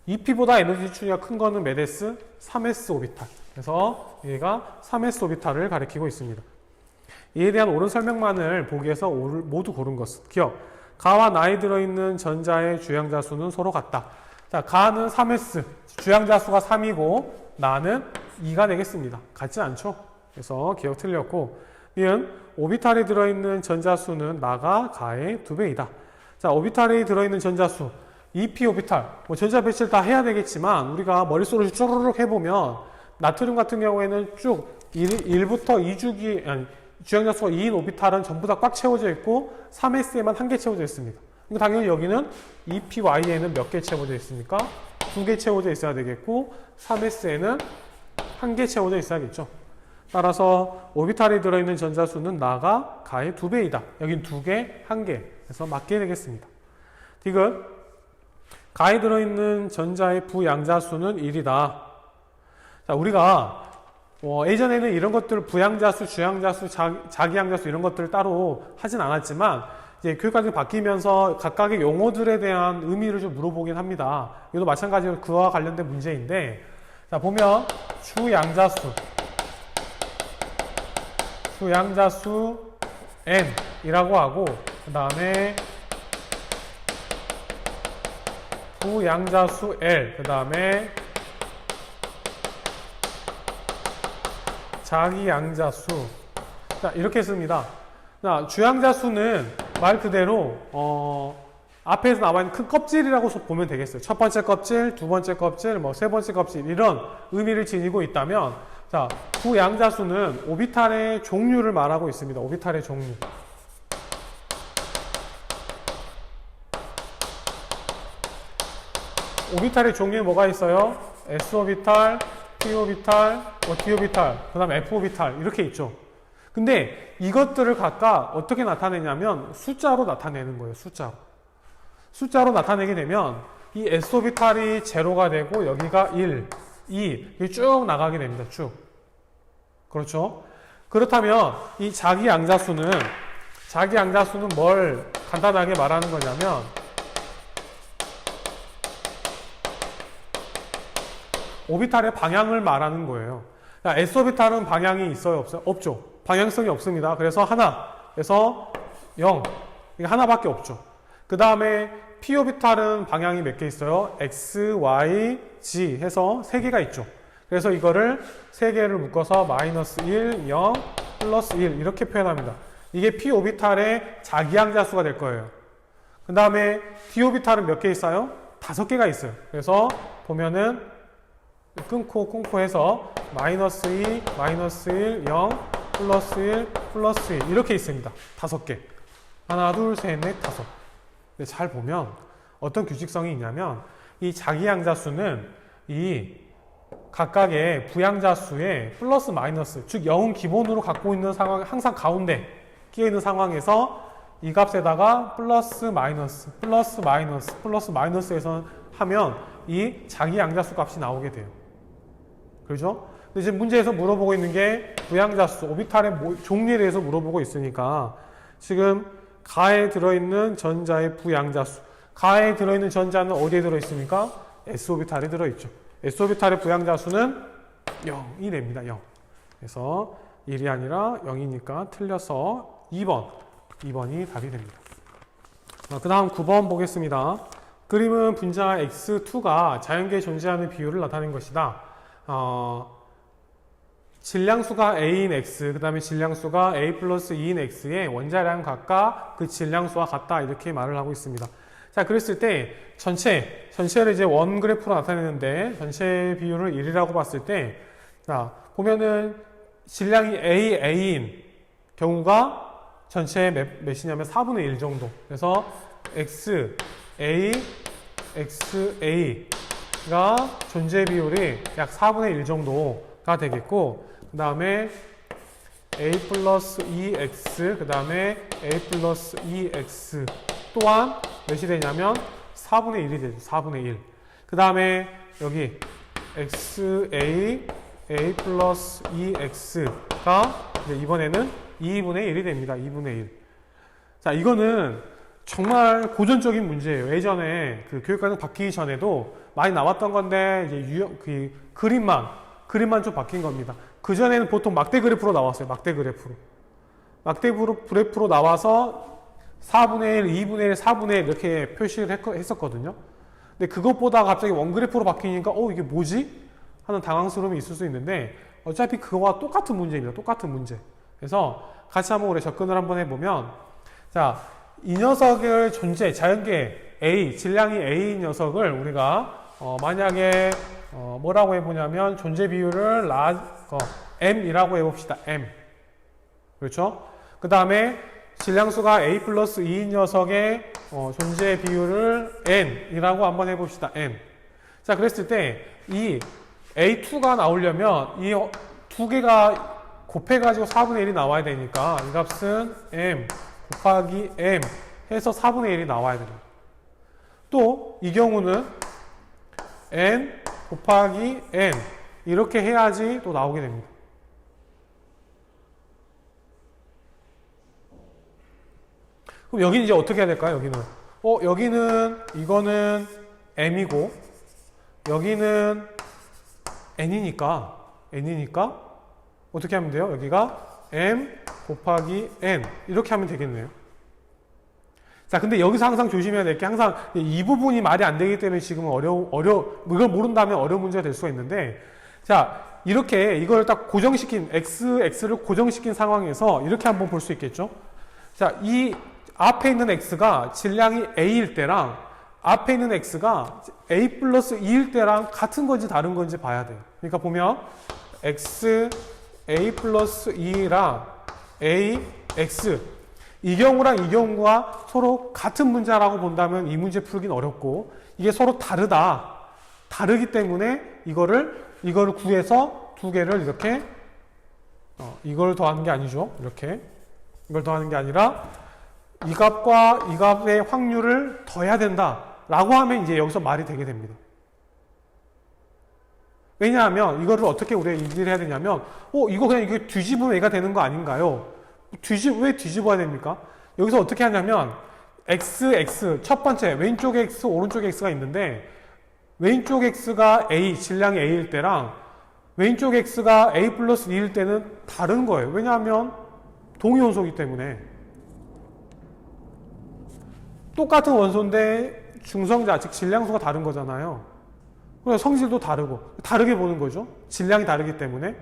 2P보다 에너지 준위가 큰 거는 몇 S? 3s 오비탈. 그래서 얘가 3s 오비탈을 가리키고 있습니다. 이에 대한 옳은 설명만을 보기 위해서 모두 고른 것은 기억. 가와 나에 들어있는 전자의 주양자 수는 서로 같다. 자, 가는 3s, 주양자 수가 3이고 나는 2가 되겠습니다. 같지 않죠? 그래서 기억 틀렸고, 니은 오비탈에 들어있는 전자 수는 나가 가의 2배이다. 자, 오비탈에 들어있는 전자 수 2p 오비탈, 전자 배치를 다 해야 되겠지만 우리가 머릿속으로 쭈르륵 해보면 나트륨 같은 경우에는 쭉 1부터 2주기, 아니 주양자 수가 2인 오비탈은 전부 다 꽉 채워져 있고 3s에만 한 개 채워져 있습니다. 그러니까 당연히 여기는 2py에는 몇 개 채워져 있습니까? 2개 채워져 있어야 되겠고 3s에는 한 개 채워져 있어야겠죠. 따라서 오비탈에 들어있는 전자 수는 나가 가의 2배이다. 여긴 2개, 1개. 그래서 맞게 되겠습니다. 디귿 가에 들어있는 전자의 부양자 수는 1이다. 자, 우리가 예전에는 이런 것들을 부양자수, 주양자수, 자기양자수 이런 것들을 따로 하진 않았지만 이제 교육과정이 바뀌면서 각각의 용어들에 대한 의미를 좀 물어보긴 합니다. 이것도 마찬가지로 그와 관련된 문제인데, 자, 보면 주양자수 n이라고 하고, 그 다음에 부양자수 l, 그 다음에 자기양자수. 자, 이렇게 씁니다. 자, 주양자수는 말 그대로 앞에서 나와 있는 큰 껍질이라고 보면 되겠어요. 첫 번째 껍질, 두 번째 껍질, 세 번째 껍질 이런 의미를 지니고 있다면, 자, 부양자수는 오비탈의 종류를 말하고 있습니다. 오비탈의 종류. 오비탈의 종류에 뭐가 있어요? S오비탈, P오비탈, D오비탈, 그 다음에 F오비탈 이렇게 있죠. 근데 이것들을 각각 어떻게 나타내냐면 숫자로 나타내는 거예요. 숫자로 나타내게 되면 이 S오비탈이 제로가 되고 여기가 1, 2 이렇게 쭉 나가게 됩니다. 쭉. 그렇죠? 그렇다면 이 자기양자수는 뭘 간단하게 말하는 거냐면 오비탈의 방향을 말하는 거예요. S오비탈은 방향이 있어요? 없어요? 없죠. 방향성이 없습니다. 그래서 하나에서 0. 이게 하나밖에 없죠. 그 다음에 P오비탈은 방향이 몇 개 있어요? X, Y, Z 해서 3개가 있죠. 그래서 이거를 세 개를 묶어서 마이너스 1, 0, 플러스 1 이렇게 표현합니다. 이게 p 오비탈의 자기항자수가 될 거예요. 그 다음에 d 오비탈은 몇 개 있어요? 5개가 있어요. 그래서 보면은 끊고 해서 마이너스 2, 마이너스 1, 0, 플러스 1, 플러스 1 이렇게 있습니다. 5개. 하나, 둘, 셋, 넷, 5. 근데 잘 보면 어떤 규칙성이 있냐면 이 자기항자수는 이 각각의 부양자수의 플러스 마이너스, 즉 0은 기본으로 갖고 있는 상황, 항상 가운데 끼어 있는 상황에서 이 값에다가 플러스 마이너스, 플러스 마이너스, 플러스 마이너스에서 하면 이 자기양자수 값이 나오게 돼요. 그렇죠? 근데 이제 문제에서 물어보고 있는 게 부양자수, 오비탈의 종류에 대해서 물어보고 있으니까 지금 가에 들어있는 전자의 부양자수, 가에 들어있는 전자는 어디에 들어있습니까? s오비탈에 들어있죠. s오비탈의 부양자수는 0이 됩니다. 0. 그래서 1이 아니라 0이니까 틀려서 2번이 답이 됩니다. 그 다음 9번 보겠습니다. 그림은 분자 x2가 자연계에 존재하는 비율을 나타낸 것이다. 질량수가 a인 x, 그 다음에 질량수가 a 플러스 2인 x의 원자량 각각 그 질량수와 같다 이렇게 말을 하고 있습니다. 자, 그랬을 때 전체를 이제 원 그래프로 나타내는데 전체 비율을 1이라고 봤을 때, 자, 보면은 질량이 a인 경우가 전체 몇이냐면 4분의 1 정도. 그래서 xa가 존재 비율이 약 4분의 1 정도가 되겠고, 그 다음에 a 플러스 2x, 그 다음에 a 플러스 2x 또한 몇이 되냐면 4분의 1이 되죠. 4분의 1. 그 다음에 여기 a 플러스 2x가 이번에는 2분의 1이 됩니다. 2분의 1. 자, 이거는 정말 고전적인 문제예요. 예전에 그 교육과정 바뀌기 전에도 많이 나왔던 건데 이제 그림만 좀 바뀐 겁니다. 그 전에는 보통 막대 그래프로 나왔어요. 막대 그래프로 나와서 4분의 1, 2분의 1, 4분의 1 이렇게 표시를 했었거든요. 근데 그것보다 갑자기 원그래프로 바뀌니까 이게 뭐지? 하는 당황스러움이 있을 수 있는데 어차피 그거와 똑같은 문제입니다. 똑같은 문제. 그래서 같이 한번 우리 접근을 한번 해보면, 자, 이 녀석의 존재, 자연계 A, 질량이 A인 녀석을 우리가 만약에 뭐라고 해보냐면 존재 비율을 M이라고 해봅시다. M. 그렇죠? 그 다음에 질량수가 A 플러스 2인 녀석의 존재 비율을 N이라고 한번 해봅시다. N. 자, 그랬을 때 이 A2가 나오려면 이 두 개가 곱해가지고 4분의 1이 나와야 되니까 이 값은 M 곱하기 M 해서 4분의 1이 나와야 됩니다. 또 이 경우는 N 곱하기 N 이렇게 해야지 또 나오게 됩니다. 그럼 여기는 이제 어떻게 해야 될까요? 여기는 이거는 M이고 여기는 N이니까 어떻게 하면 돼요? 여기가 M 곱하기 N 이렇게 하면 되겠네요. 자, 근데 여기서 항상 조심해야 될 게 항상 이 부분이 말이 안 되기 때문에 지금은 이걸 모른다면 어려운 문제가 될 수가 있는데, 자, 이렇게 이걸 딱 고정시킨 x를 고정시킨 상황에서 이렇게 한번 볼 수 있겠죠? 자, 이 앞에 있는 x가 질량이 a일 때랑 앞에 있는 x가 a 플러스 2일 때랑 같은 건지 다른 건지 봐야 돼요. 그러니까 보면 x a 플러스 2랑 a x 이 경우랑 이 경우가 서로 같은 문자라고 본다면 이 문제 풀기는 어렵고, 이게 서로 다르기 때문에 이거를 구해서 두 개를 이렇게 이걸 더하는 게 아니죠. 이렇게 이걸 더하는 게 아니라 이 값과 이 값의 확률을 더해야 된다라고 하면 이제 여기서 말이 되게 됩니다. 왜냐하면 이거를 어떻게 우리가 인지를 해야 되냐면 이거 그냥 이게 뒤집으면 얘가 되는 거 아닌가요? 왜 뒤집어야 됩니까? 여기서 어떻게 하냐면 x 첫 번째 왼쪽에 x 오른쪽에 x가 있는데 왼쪽 x가 a 질량이 a일 때랑 왼쪽 x가 a 플러스 2일 때는 다른 거예요. 왜냐하면 동위원소이기 때문에. 똑같은 원소인데 중성자 즉 질량수가 다른 거잖아요. 그래서 성질도 다르고 다르게 보는 거죠. 질량이 다르기 때문에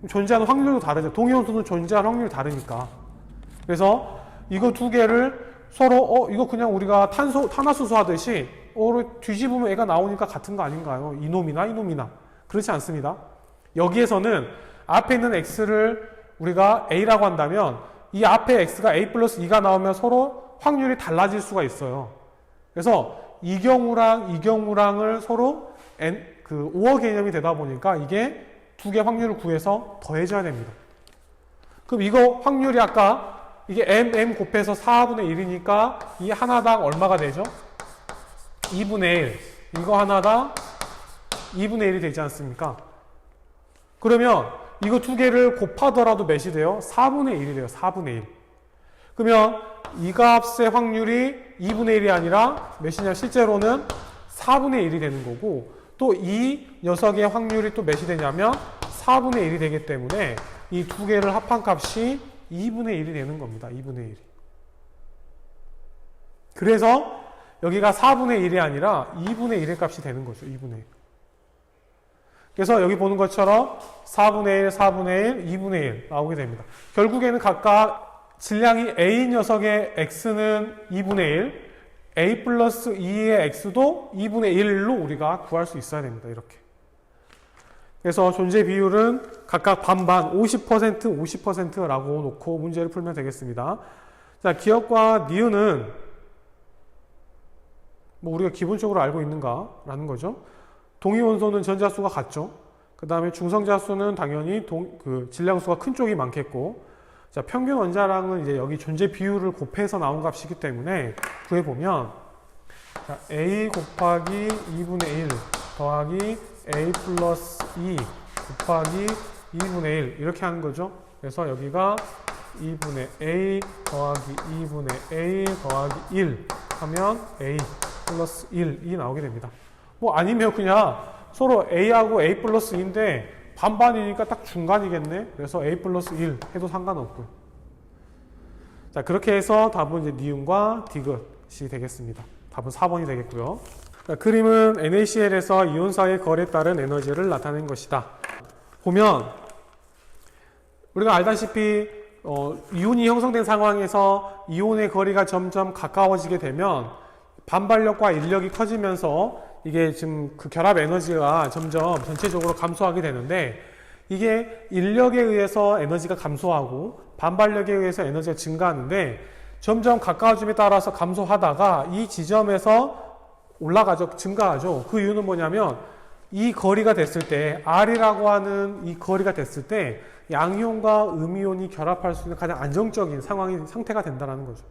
존재하는 확률도 다르죠. 동위원소는 존재할 확률이 다르니까. 그래서 이거 두 개를 서로 이거 그냥 우리가 탄화수소 하듯이 뒤집으면 애가 나오니까 같은 거 아닌가요? 이놈이나 이놈이나. 그렇지 않습니다. 여기에서는 앞에 있는 x를 우리가 a라고 한다면 이 앞에 x가 a 플러스 2가 나오면 서로 확률이 달라질 수가 있어요. 그래서 이 경우랑을 서로 그 5어 개념이 되다 보니까 이게 두 개 확률을 구해서 더해줘야 됩니다. 그럼 이거 확률이 아까 이게 m 곱해서 4분의 1이니까 이 하나당 얼마가 되죠? 2분의 1. 이거 하나당 2분의 1이 되지 않습니까? 그러면 이거 두 개를 곱하더라도 몇이 돼요? 4분의 1이 돼요. 4분의 1. 그러면 이 값의 확률이 2분의 1이 아니라 몇이냐? 실제로는 4분의 1이 되는 거고 또 이 녀석의 확률이 또 몇이 되냐면 4분의 1이 되기 때문에 이 두 개를 합한 값이 2분의 1이 되는 겁니다. 2분의 1이. 그래서 여기가 4분의 1이 아니라 2분의 1의 값이 되는 거죠. 2분의 1. 그래서 여기 보는 것처럼 4분의 1, 4분의 1, 2분의 1 나오게 됩니다. 결국에는 각각 질량이 A 녀석의 x는 2분의 1, A 플러스 2의 x도 2분의 1로 우리가 구할 수 있어야 됩니다. 이렇게. 그래서 존재 비율은 각각 반반 50%, 50%라고 놓고 문제를 풀면 되겠습니다. 자, 기억과 니은은 뭐 우리가 기본적으로 알고 있는가라는 거죠. 동위원소는 전자수가 같죠. 그 다음에 중성자수는 당연히 질량수가 큰 쪽이 많겠고, 자, 평균 원자량은 이제 여기 존재 비율을 곱해서 나온 값이기 때문에 구해보면, 자, A 곱하기 2분의 1 더하기 A 플러스 2 곱하기 2분의 1 이렇게 하는 거죠. 그래서 여기가 2분의 A 더하기 2분의 A 더하기 1 하면 A 플러스 1이 나오게 됩니다. 뭐 아니면 그냥 서로 A하고 A 플러스 2인데 반반이니까 딱 중간이겠네. 그래서 A 플러스 1 해도 상관없고요. 자, 그렇게 해서 답은 이제 니은과 디귿이 되겠습니다. 답은 4번이 되겠고요. 자, 그림은 NaCl에서 이온사의 거리에 따른 에너지를 나타낸 것이다. 보면 우리가 알다시피 이온이 형성된 상황에서 이온의 거리가 점점 가까워지게 되면 반발력과 인력이 커지면서 이게 지금 그 결합 에너지가 점점 전체적으로 감소하게 되는데, 이게 인력에 의해서 에너지가 감소하고 반발력에 의해서 에너지가 증가하는데 점점 가까워짐에 따라서 감소하다가 이 지점에서 올라가죠. 증가하죠. 그 이유는 뭐냐면 이 거리가 됐을 때, R이라고 하는 이 거리가 됐을 때 양이온과 음이온이 결합할 수 있는 가장 안정적인 상태가 된다는 거죠.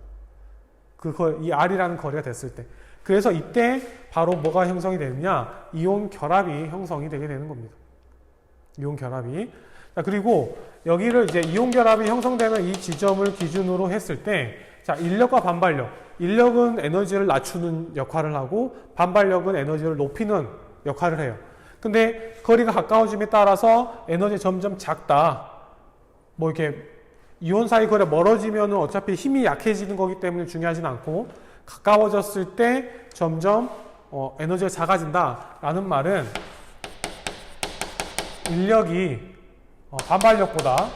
이 R이라는 거리가 됐을 때. 그래서 이때 바로 뭐가 형성이 되느냐? 이온 결합이 형성이 되게 되는 겁니다. 이온 결합이. 자, 그리고 여기를 이제 이온 결합이 형성되는 이 지점을 기준으로 했을 때, 자, 인력과 반발력. 인력은 에너지를 낮추는 역할을 하고 반발력은 에너지를 높이는 역할을 해요. 근데 거리가 가까워짐에 따라서 에너지 점점 작다. 뭐 이렇게 이온 사이 거리가 멀어지면 어차피 힘이 약해지는 거기 때문에 중요하진 않고, 가까워졌을 때 점점 에너지가 작아진다라는 말은 인력이 반발력보다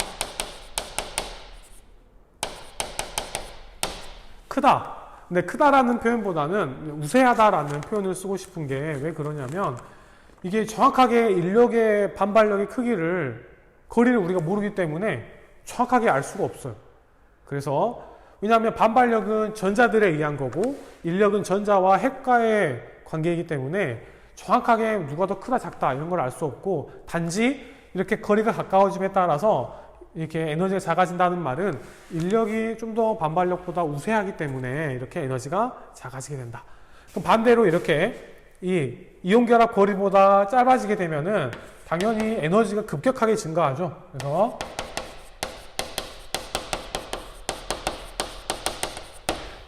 크다. 근데 크다라는 표현보다는 우세하다라는 표현을 쓰고 싶은 게 왜 그러냐면, 이게 정확하게 인력의 반발력의 크기를, 거리를 우리가 모르기 때문에 정확하게 알 수가 없어요. 그래서 왜냐하면 반발력은 전자들에 의한 거고 인력은 전자와 핵과의 관계이기 때문에 정확하게 누가 더 크다 작다 이런 걸 알 수 없고, 단지 이렇게 거리가 가까워짐에 따라서 이렇게 에너지가 작아진다는 말은 인력이 좀 더 반발력보다 우세하기 때문에 이렇게 에너지가 작아지게 된다. 그럼 반대로 이렇게 이 이온 결합 거리보다 짧아지게 되면은 당연히 에너지가 급격하게 증가하죠. 그래서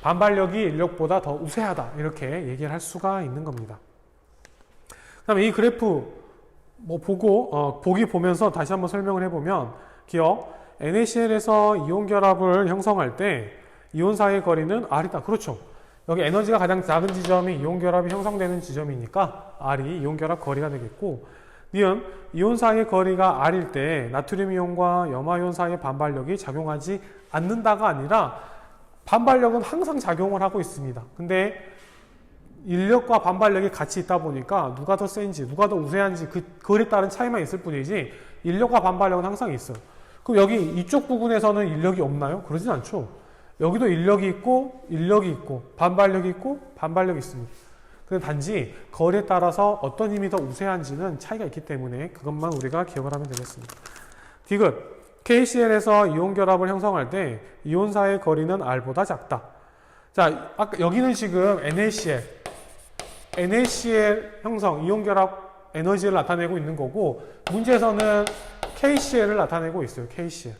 반발력이 인력보다 더 우세하다 이렇게 얘기를 할 수가 있는 겁니다. 그 다음에 이 그래프 뭐 보기 보면서 다시 한번 설명을 해보면, 기억, NaCl에서 이온 결합을 형성할 때 이온 사이의 거리는 R이다. 그렇죠. 여기 에너지가 가장 작은 지점이 이온결합이 형성되는 지점이니까 R이 이온결합 거리가 되겠고, 니은 이온 사이의 거리가 R일 때 나트륨 이온과 염화이온 사이의 반발력이 작용하지 않는다가 아니라 반발력은 항상 작용을 하고 있습니다. 근데 인력과 반발력이 같이 있다 보니까 누가 더 센지 누가 더 우세한지 그거에 따른 차이만 있을 뿐이지 인력과 반발력은 항상 있어요. 그럼 여기 이쪽 부분에서는 인력이 없나요? 그러진 않죠. 여기도 인력이 있고 반발력이 있고 반발력이 있습니다. 근데 단지 거리에 따라서 어떤 힘이 더 우세한지는 차이가 있기 때문에 그것만 우리가 기억을 하면 되겠습니다. 디귿 KCl에서 이온 결합을 형성할 때 이온사의 거리는 R보다 작다. 자, 아까 여기는 지금 NaCl 형성, 이온 결합 에너지를 나타내고 있는 거고, 문제에서는 KCl을 나타내고 있어요. KCl.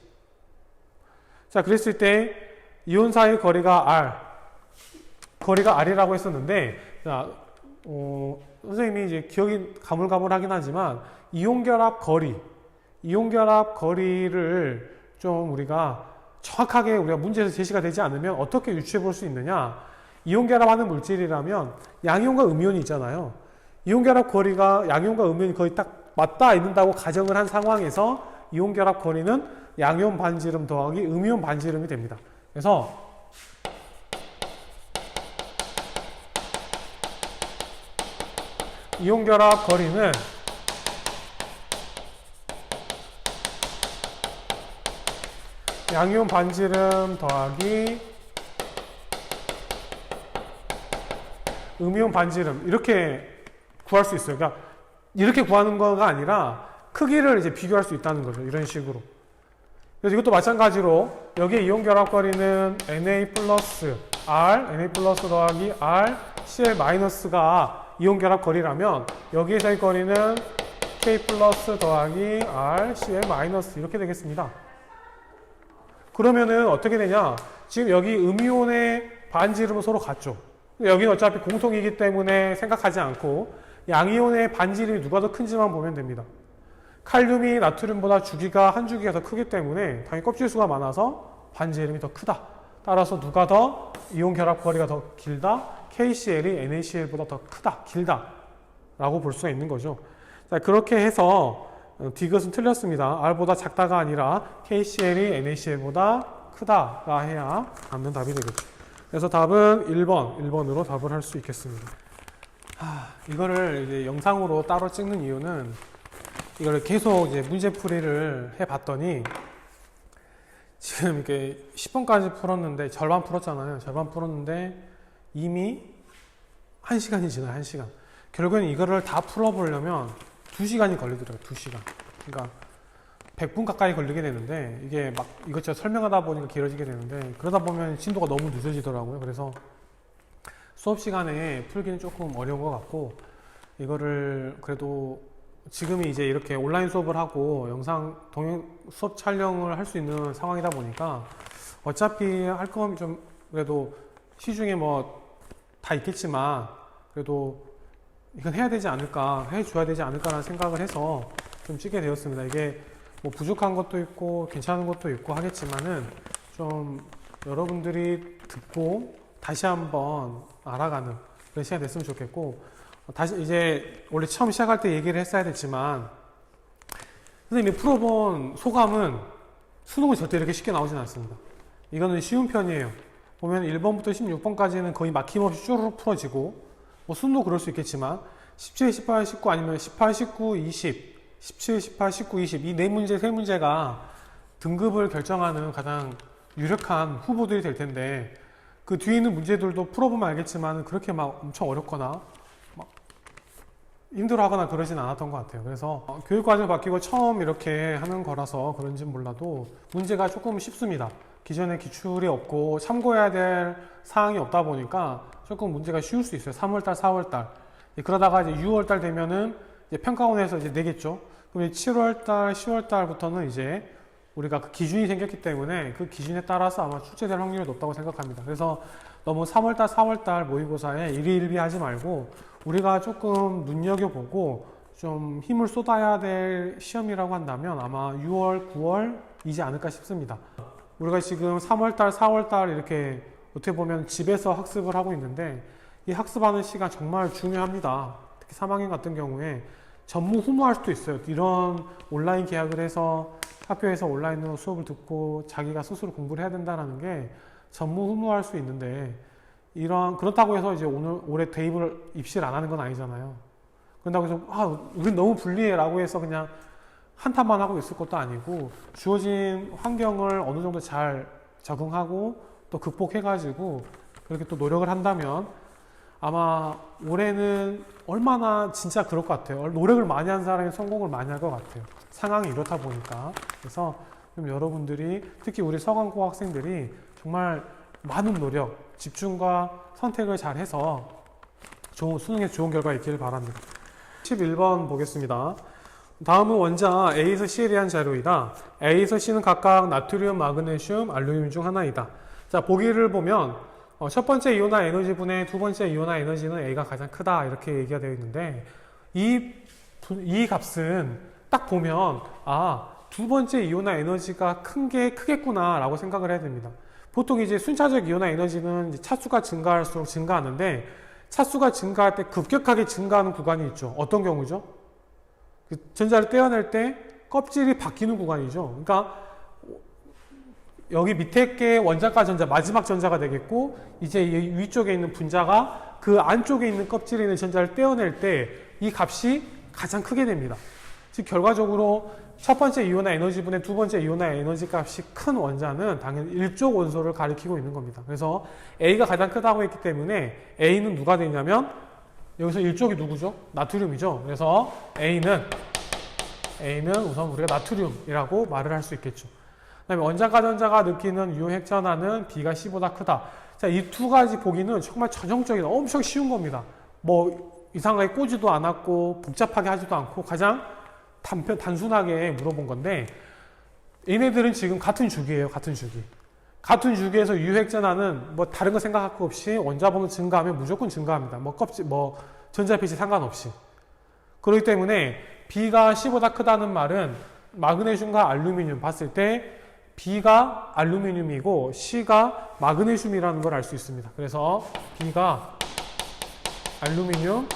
자, 그랬을 때 이온사의 거리가 R이라고 했었는데, 자, 선생님이 이제 기억이 가물가물하긴 하지만 이온결합 거리를 좀 우리가 정확하게 우리가 문제에서 제시가 되지 않으면 어떻게 유추해 볼 수 있느냐? 이온결합하는 물질이라면 양이온과 음이온이 있잖아요. 이온결합 거리가 양이온과 음이온이 거의 딱 맞닿아 있는다고 가정을 한 상황에서 이온결합 거리는 양이온 반지름 더하기 음이온 반지름이 됩니다. 그래서 이온결합 거리는 양이온 반지름 더하기 음이온 반지름 이렇게 구할 수 있어요. 그러니까 이렇게 구하는 거가 아니라 크기를 이제 비교할 수 있다는 거죠. 이런 식으로. 그래서 이것도 마찬가지로 여기에 이온 결합 거리는 Na 플러스 더하기 R, Cl 마이너스가 이온 결합 거리라면 여기에서의 거리는 K 플러스 더하기 R, Cl 마이너스 이렇게 되겠습니다. 그러면은 어떻게 되냐? 지금 여기 음이온의 반지름은 서로 같죠. 여기는 어차피 공통이기 때문에 생각하지 않고 양이온의 반지름이 누가 더 큰지만 보면 됩니다. 칼륨이 나트륨보다 주기가 한 주기가 더 크기 때문에 당연히 껍질수가 많아서 반지름이 더 크다. 따라서 누가 더 이온 결합 거리가 더 길다? KCl이 NaCl보다 더 크다, 길다 라고 볼 수가 있는 거죠. 자, 그렇게 해서 디귿은 틀렸습니다. R보다 작다가 아니라 KCl이 NaCl보다 크다가 해야 맞는 답이 되겠죠. 그래서 답은 1번으로 답을 할 수 있겠습니다. 이거를 이제 영상으로 따로 찍는 이유는 이걸 계속 이제 문제풀이를 해봤더니 지금 이렇게 10번까지 풀었는데 절반 풀었잖아요. 절반 풀었는데 이미 1시간이 지나요. 1시간. 결국엔 이거를 다 풀어보려면 2시간이 걸리더라고요. 2시간. 그러니까 100분 가까이 걸리게 되는데 이게 막 이것저것 설명하다 보니까 길어지게 되는데 그러다 보면 진도가 너무 늦어지더라고요. 그래서 수업 시간에 풀기는 조금 어려운 것 같고 이거를 그래도 지금이 이제 이렇게 온라인 수업을 하고 영상 동영 수업 촬영을 할 수 있는 상황이다 보니까 어차피 할 거면 좀 그래도 시중에 뭐 다 있겠지만 그래도 이건 해야 되지 않을까, 해줘야 되지 않을까라는 생각을 해서 좀 찍게 되었습니다. 이게 뭐 부족한 것도 있고 괜찮은 것도 있고 하겠지만은 좀 여러분들이 듣고 다시 한번 알아가는 그런 시간이 됐으면 좋겠고, 다시 이제 원래 처음 시작할 때 얘기를 했어야 됐지만 선생님이 풀어본 소감은 수능은 절대 이렇게 쉽게 나오진 않습니다. 이거는 쉬운 편이에요. 보면 1번부터 16번까지는 거의 막힘없이 쭈르륵 풀어지고, 뭐 수능도 그럴 수 있겠지만 17, 18, 19 아니면 18, 19, 20, 17, 18, 19, 20 이 네 문제, 세 문제가 등급을 결정하는 가장 유력한 후보들이 될 텐데 그 뒤에 있는 문제들도 풀어보면 알겠지만 그렇게 막 엄청 어렵거나 막 힘들어하거나 그러진 않았던 것 같아요. 그래서 교육과정 바뀌고 처음 이렇게 하는 거라서 그런지 몰라도 문제가 조금 쉽습니다. 기존에 기출이 없고 참고해야 될 사항이 없다 보니까 조금 문제가 쉬울 수 있어요. 3월달, 4월달. 그러다가 이제 6월달 되면은 이제 평가원에서 이제 내겠죠. 그럼 7월달, 10월달부터는 이제 우리가 그 기준이 생겼기 때문에 그 기준에 따라서 아마 출제될 확률이 높다고 생각합니다. 그래서 너무 3월달, 4월달 모의고사에 일희일비하지 말고 우리가 조금 눈여겨보고 좀 힘을 쏟아야 될 시험이라고 한다면 아마 6월, 9월이지 않을까 싶습니다. 우리가 지금 3월달, 4월달 이렇게 어떻게 보면 집에서 학습을 하고 있는데 이 학습하는 시간 정말 중요합니다. 특히 3학년 같은 경우에 전무후무할 수도 있어요. 이런 온라인 계약을 해서 학교에서 온라인으로 수업을 듣고 자기가 스스로 공부를 해야 된다는 게 전무후무할 수 있는데 그렇다고 해서 이제 올해 대입을 입시를 안 하는 건 아니잖아요. 그런다고 해서 우린 너무 불리해 라고 해서 그냥 한탄만 하고 있을 것도 아니고 주어진 환경을 어느 정도 잘 적응하고 또 극복해가지고 그렇게 또 노력을 한다면 아마 올해는 얼마나 진짜 그럴 것 같아요. 노력을 많이 한 사람이 성공을 많이 할 것 같아요. 상황이 이렇다 보니까. 그래서 좀 여러분들이 특히 우리 서강고 학생들이 정말 많은 노력, 집중과 선택을 잘 해서 수능에 좋은 결과 있기를 바랍니다. 11번 보겠습니다. 다음은 원자 A에서 C에 대한 자료이다. A에서 C는 각각 나트륨, 마그네슘, 알루미늄 중 하나이다. 자, 보기를 보면 첫 번째 이온화 에너지분의 두 번째 이온화 에너지는 A가 가장 크다 이렇게 얘기가 되어 있는데 이 값은 딱 보면 두 번째 이온화 에너지가 큰 게 크겠구나 라고 생각을 해야 됩니다. 보통 이제 순차적 이온화 에너지는 이제 차수가 증가할수록 증가하는데 차수가 증가할 때 급격하게 증가하는 구간이 있죠. 어떤 경우죠? 전자를 떼어낼 때 껍질이 바뀌는 구간이죠. 그러니까 여기 밑에 게 원자가 전자, 마지막 전자가 되겠고 이제 위쪽에 있는 분자가 그 안쪽에 있는 껍질에 있는 전자를 떼어낼 때 이 값이 가장 크게 됩니다. 즉 결과적으로 첫 번째 이온화 에너지분의 두 번째 이온화 에너지 값이 큰 원자는 당연히 일족 원소를 가리키고 있는 겁니다. 그래서 A가 가장 크다고 했기 때문에 A는 누가 되냐면 여기서 일족이 누구죠? 나트륨이죠. 그래서 A는 우선 우리가 나트륨이라고 말을 할 수 있겠죠. 그 다음에 원자가 전자가 느끼는 유핵전하는 B가 C보다 크다. 자, 이 두 가지 보기는 정말 전형적인 엄청 쉬운 겁니다. 뭐 이상하게 꼬지도 않았고 복잡하게 하지도 않고 가장 단순하게 물어본 건데 얘네들은 지금 같은 주기예요. 같은 주기. 같은 주기에서 유핵전하는 뭐 다른 거 생각할 거 없이 원자번호 증가하면 무조건 증가합니다. 전자빛이 상관없이. 그렇기 때문에 B가 C보다 크다는 말은 마그네슘과 알루미늄 봤을 때 B가 알루미늄이고 C가 마그네슘이라는 걸 알 수 있습니다. 그래서 B가 알루미늄,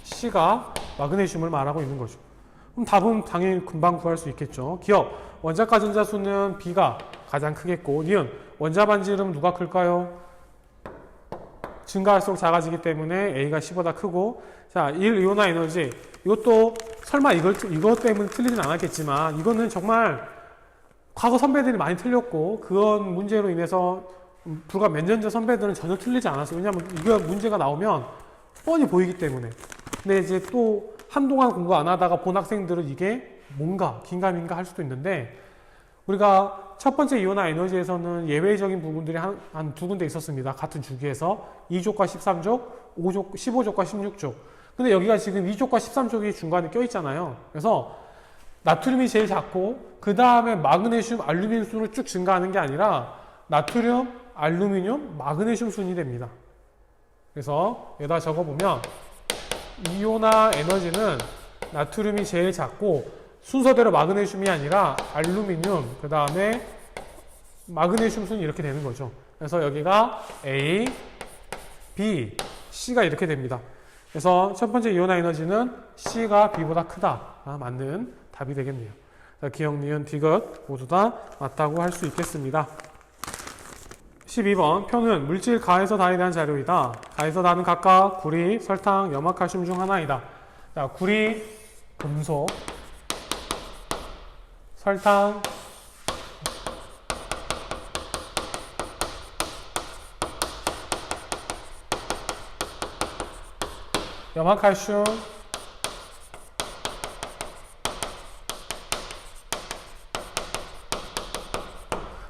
C가 마그네슘을 말하고 있는 거죠. 그럼 답은 당연히 금방 구할 수 있겠죠. 기억, 원자가 전자 수는 B가 가장 크겠고 니은, 원자 반지름 누가 클까요? 증가할수록 작아지기 때문에 A가 C보다 크고 자, 1 이온화 에너지 이것도 설마 이것 때문에 틀리진 않았겠지만 이거는 정말 과거 선배들이 많이 틀렸고 그런 문제로 인해서 불과 몇 년 전 선배들은 전혀 틀리지 않았어요. 왜냐하면 이거 문제가 나오면 뻔히 보이기 때문에. 근데 이제 또 한동안 공부 안 하다가 본 학생들은 이게 뭔가 긴가민가 할 수도 있는데 우리가 첫 번째 이온화 에너지에서는 예외적인 부분들이 한 두 군데 있었습니다. 같은 주기에서 2족과 13족, 15족과 16족. 근데 여기가 지금 2족과 13족이 중간에 껴있잖아요. 그래서 나트륨이 제일 작고 그 다음에 마그네슘, 알루미늄 순으로 쭉 증가하는 게 아니라 나트륨, 알루미늄, 마그네슘 순이 됩니다. 그래서 여기다 적어보면 이온화 에너지는 나트륨이 제일 작고 순서대로 마그네슘이 아니라 알루미늄, 그 다음에 마그네슘 순이 이렇게 되는 거죠. 그래서 여기가 A, B, C가 이렇게 됩니다. 그래서 첫 번째 이온화 에너지는 C가 B보다 크다. 맞는 답이 되겠네요. 기억, 니은, 디귿 모두 다 맞다고 할 수 있겠습니다. 12번 표는 물질 가에서 다에 대한 자료이다. 가에서 다는 각각 구리, 설탕, 염화칼슘 중 하나이다. 자, 구리, 금속, 설탕, 염화칼슘,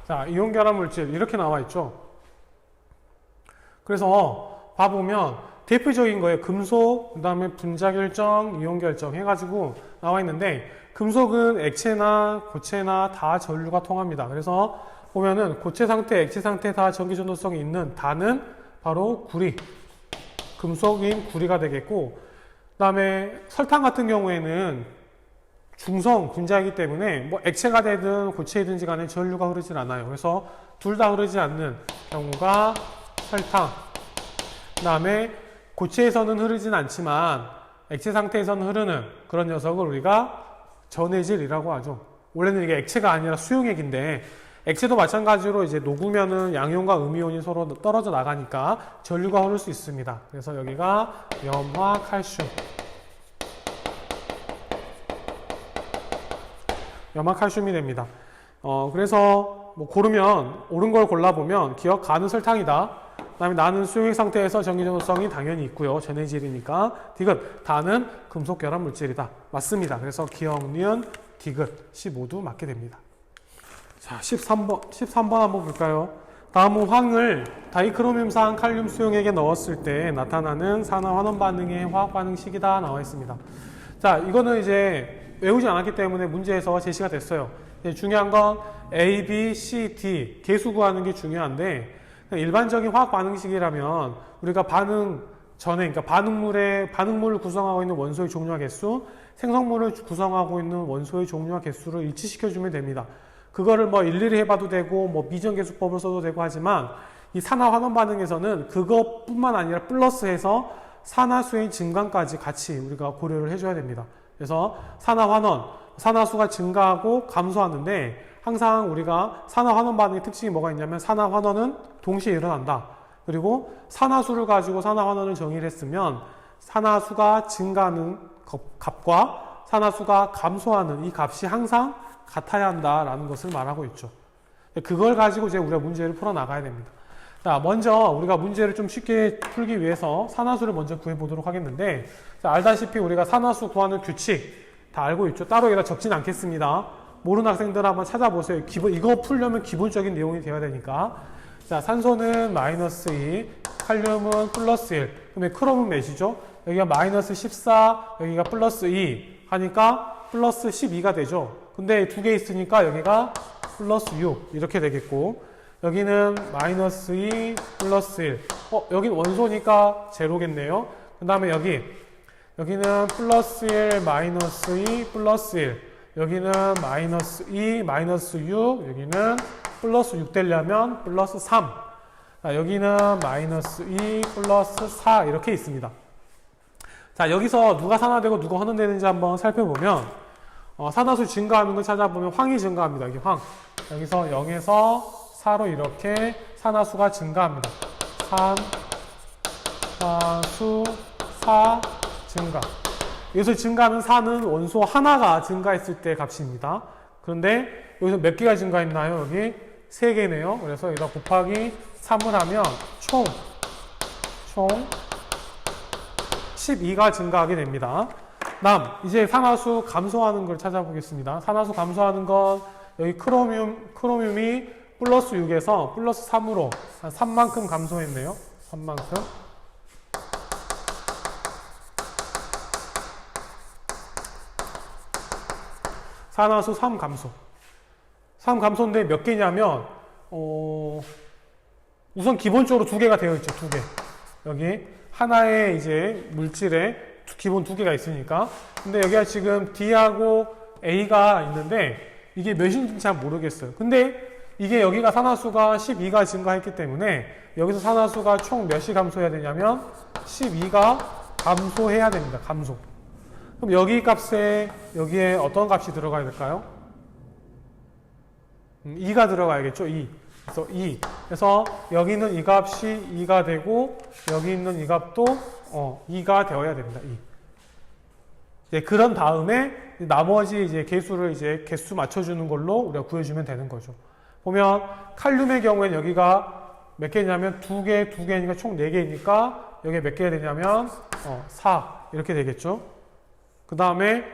자, 이온 결합 물질 이렇게 나와 있죠. 그래서 봐보면 대표적인 거예요. 금속, 그 다음에 분자 결정, 이온 결정 해가지고 나와 있는데 금속은 액체나 고체나 다 전류가 통합니다. 그래서 보면은 고체 상태, 액체 상태 다 전기 전도성이 있는 다는 바로 구리, 금속인 구리가 되겠고, 그 다음에 설탕 같은 경우에는 중성 분자이기 때문에 뭐 액체가 되든 고체이든지 간에 전류가 흐르진 않아요. 그래서 둘 다 흐르지 않는 경우가 설탕. 그 다음에 고체에서는 흐르진 않지만 액체 상태에서는 흐르는 그런 녀석을 우리가 전해질이라고 하죠. 원래는 이게 액체가 아니라 수용액인데 액체도 마찬가지로 이제 녹으면은 양이온과 음이온이 서로 떨어져 나가니까 전류가 흐를 수 있습니다. 그래서 여기가 염화 칼슘. 염화 칼슘이 됩니다. 그래서 뭐 고르면 옳은 걸 골라보면 기억 가는 설탕이다. 그 다음에 나는 수용액 상태에서 전기전도성이 당연히 있고요. 전해질이니까. 디귿, 다는 금속 결합 물질이다. 맞습니다. 그래서 기억, 니은, 디귿, 15도 맞게 됩니다. 자, 13번 한번 볼까요? 다음은 황을 다이크로뮴산 칼륨 수용액에 넣었을 때 나타나는 산화 환원 반응의 화학 반응식이다 나와 있습니다. 자, 이거는 이제 외우지 않았기 때문에 문제에서 제시가 됐어요. 중요한 건 A, B, C, D 개수 구하는 게 중요한데 일반적인 화학 반응식이라면 우리가 반응 전에, 그러니까 반응물을 구성하고 있는 원소의 종류와 개수, 생성물을 구성하고 있는 원소의 종류와 개수를 일치시켜주면 됩니다. 그거를 뭐 일일이 해봐도 되고, 뭐 미정계수법을 써도 되고 하지만, 이 산화 환원 반응에서는 그것뿐만 아니라 플러스해서 산화수의 증가까지 같이 우리가 고려를 해줘야 됩니다. 그래서 산화 환원, 산화수가 증가하고 감소하는데, 항상 우리가 산화 환원 반응의 특징이 뭐가 있냐면 산화 환원은 동시에 일어난다. 그리고 산화수를 가지고 산화 환원을 정의를 했으면 산화수가 증가하는 값과 산화수가 감소하는 이 값이 항상 같아야 한다라는 것을 말하고 있죠. 그걸 가지고 이제 우리가 문제를 풀어 나가야 됩니다. 자, 먼저 우리가 문제를 좀 쉽게 풀기 위해서 산화수를 먼저 구해 보도록 하겠는데, 자, 알다시피 우리가 산화수 구하는 규칙 다 알고 있죠. 따로 여기다 적진 않겠습니다. 모르는 학생들 한번 찾아보세요. 이거 풀려면 기본적인 내용이 되어야 되니까. 자, 산소는 마이너스 2, 칼륨은 플러스 1. 그러면 크롬은 몇이죠? 여기가 마이너스 14, 여기가 플러스 2 하니까 플러스 12가 되죠. 근데 두 개 있으니까 여기가 플러스 6 이렇게 되겠고, 여기는 마이너스 2, 플러스 1. 여긴 원소니까 제로겠네요. 그 다음에 여기는 플러스 1, 마이너스 2, 플러스 1. 여기는 마이너스 2, 마이너스 6, 여기는 플러스 6 되려면 플러스 3. 자, 여기는 마이너스 2, 플러스 4 이렇게 있습니다. 자, 여기서 누가 산화되고 누가 환원되는지 한번 살펴보면 산화수 증가하는 걸 찾아보면 황이 증가합니다. 여기 황. 여기서 0에서 4로 이렇게 산화수가 증가합니다. 산화수 4 증가. 여기서 증가하는 4는 원소 하나가 증가했을 때 값입니다. 그런데 여기서 몇 개가 증가했나요? 여기 3개네요. 그래서 여기다 곱하기 3을 하면 총 12가 증가하게 됩니다. 이제 산화수 감소하는 걸 찾아보겠습니다. 산화수 감소하는 건 여기 크로뮴이 플러스 6에서 플러스 3으로 한 3만큼 감소했네요. 3만큼. 산화수 3 감소. 3 감소인데 몇 개냐면, 우선 기본적으로 2개가 되어 있죠. 2개. 여기 하나의 이제 물질에 기본 2개가 있으니까. 근데 여기가 지금 D하고 A가 있는데 이게 몇인지 잘 모르겠어요. 근데 이게 여기가 산화수가 12가 증가했기 때문에 여기서 산화수가 총 몇이 감소해야 되냐면 12가 감소해야 됩니다. 감소. 그럼 여기 값에 여기에 어떤 값이 들어가야 될까요? 2가 들어가야겠죠. 2. 그래서 2. 그래서 여기는 이 값이 2가 되고 여기 있는 이 값도 2가 되어야 됩니다. 2. 이제 그런 다음에 나머지 이제 개수를 이제 개수 맞춰주는 걸로 우리가 구해주면 되는 거죠. 보면 칼륨의 경우에는 여기가 몇 개냐면 2개니까 총 4개니까 여기에 몇 개가 되냐면 4 이렇게 되겠죠. 그 다음에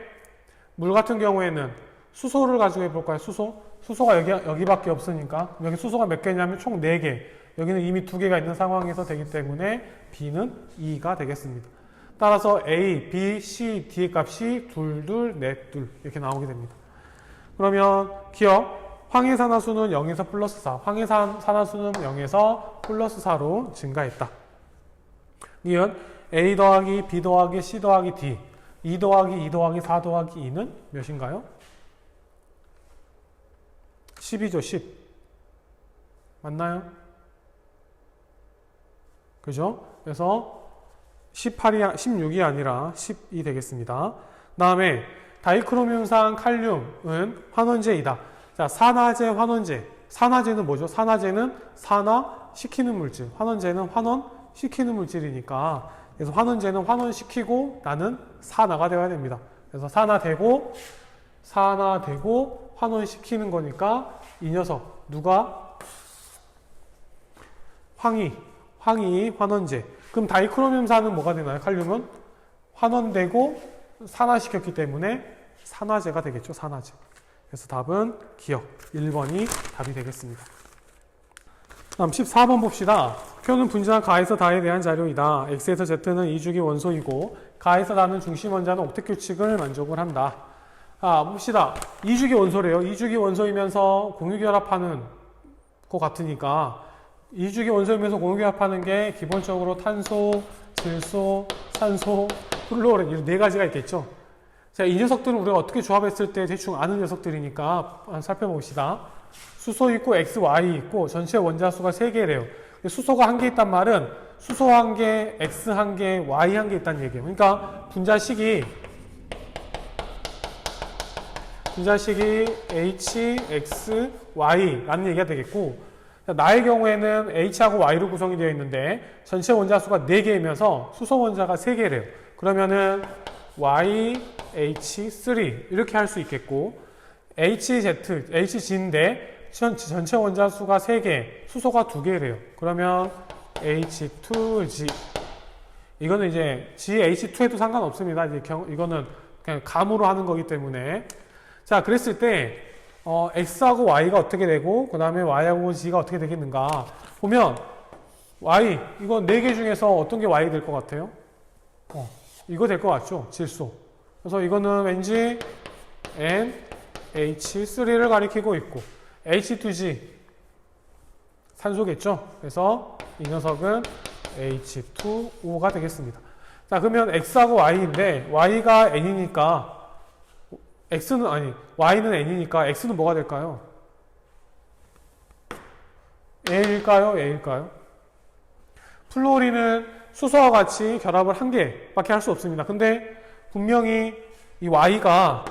물 같은 경우에는 수소를 가지고 해볼까요? 수소가 여기밖에 없으니까 여기 수소가 몇 개냐면 총 4개. 여기는 이미 2개가 있는 상황에서 되기 때문에 B는 2가 되겠습니다. 따라서 A, B, C, D의 값이 2, 2, 4, 2 이렇게 나오게 됩니다. 그러면 기억, 황해산화수는 0에서 플러스 4, 황해산화수는 0에서 플러스 4로 증가했다. 니은 A 더하기 B 더하기 C 더하기 D 2 더하기 2 더하기 4 더하기 2는 몇인가요? 10이죠, 10. 맞나요? 그죠? 그래서 16이 아니라 10이 되겠습니다. 다음에 다이크로뮴산 칼륨은 환원제이다. 자, 산화제, 환원제. 산화제는 뭐죠? 산화제는 산화시키는 물질. 환원제는 환원시키는 물질이니까. 그래서 환원제는 환원시키고 나는 산화가 되어야 됩니다. 그래서 산화되고 환원시키는 거니까 이 녀석 누가? 황이 환원제. 그럼 다이크로뮴산은 뭐가 되나요? 칼륨은 환원되고 산화시켰기 때문에 산화제가 되겠죠. 산화제. 그래서 답은 기억 1번이 답이 되겠습니다. 다음 14번 봅시다. 표는 분자한 가에서 다에 대한 자료이다. X에서 Z는 이주기 원소이고 가에서 다는 중심 원자는 옥텟 규칙을 만족을 한다. 봅시다. 이주기 원소래요. 이주기 원소이면서 공유결합하는 것 같으니까 이주기 원소이면서 공유결합하는 게 기본적으로 탄소, 질소, 산소, 플루오렌 이런 네 가지가 있겠죠. 자, 이 녀석들은 우리가 어떻게 조합했을 때 대충 아는 녀석들이니까 한번 살펴봅시다. 수소 있고 XY 있고 전체 원자 수가 3개래요. 수소가 1개 있단 말은 수소 1개, X 1개, Y 1개 있다는 얘기예요. 그러니까 분자식이 H, X, Y라는 얘기가 되겠고 나의 경우에는 H하고 Y로 구성이 되어 있는데 전체 원자 수가 4개이면서 수소 원자가 3개래요. 그러면은 YH3 이렇게 할 수 있겠고 HG인데 전체 원자 수가 3개, 수소가 2개래요. 그러면 H2G 이거는 이제 GH2 해도 상관없습니다. 이거는 그냥 감으로 하는 거기 때문에 자, 그랬을 때 X하고 Y가 어떻게 되고 그 다음에 Y하고 G가 어떻게 되겠는가 보면 Y 이거 4개 중에서 어떤 게 Y 될 것 같아요? 이거 될 것 같죠? 질소. 그래서 이거는 왠지 NH3를 가리키고 있고 H2G 산소겠죠? 그래서 이 녀석은 H2O가 되겠습니다. 자, 그러면 X하고 Y인데 Y가 N이니까 Y는 N이니까 X는 뭐가 될까요? A일까요? A일까요? 플루오린은 수소와 같이 결합을 1개밖에 할 수 없습니다. 근데 분명히 이 Y가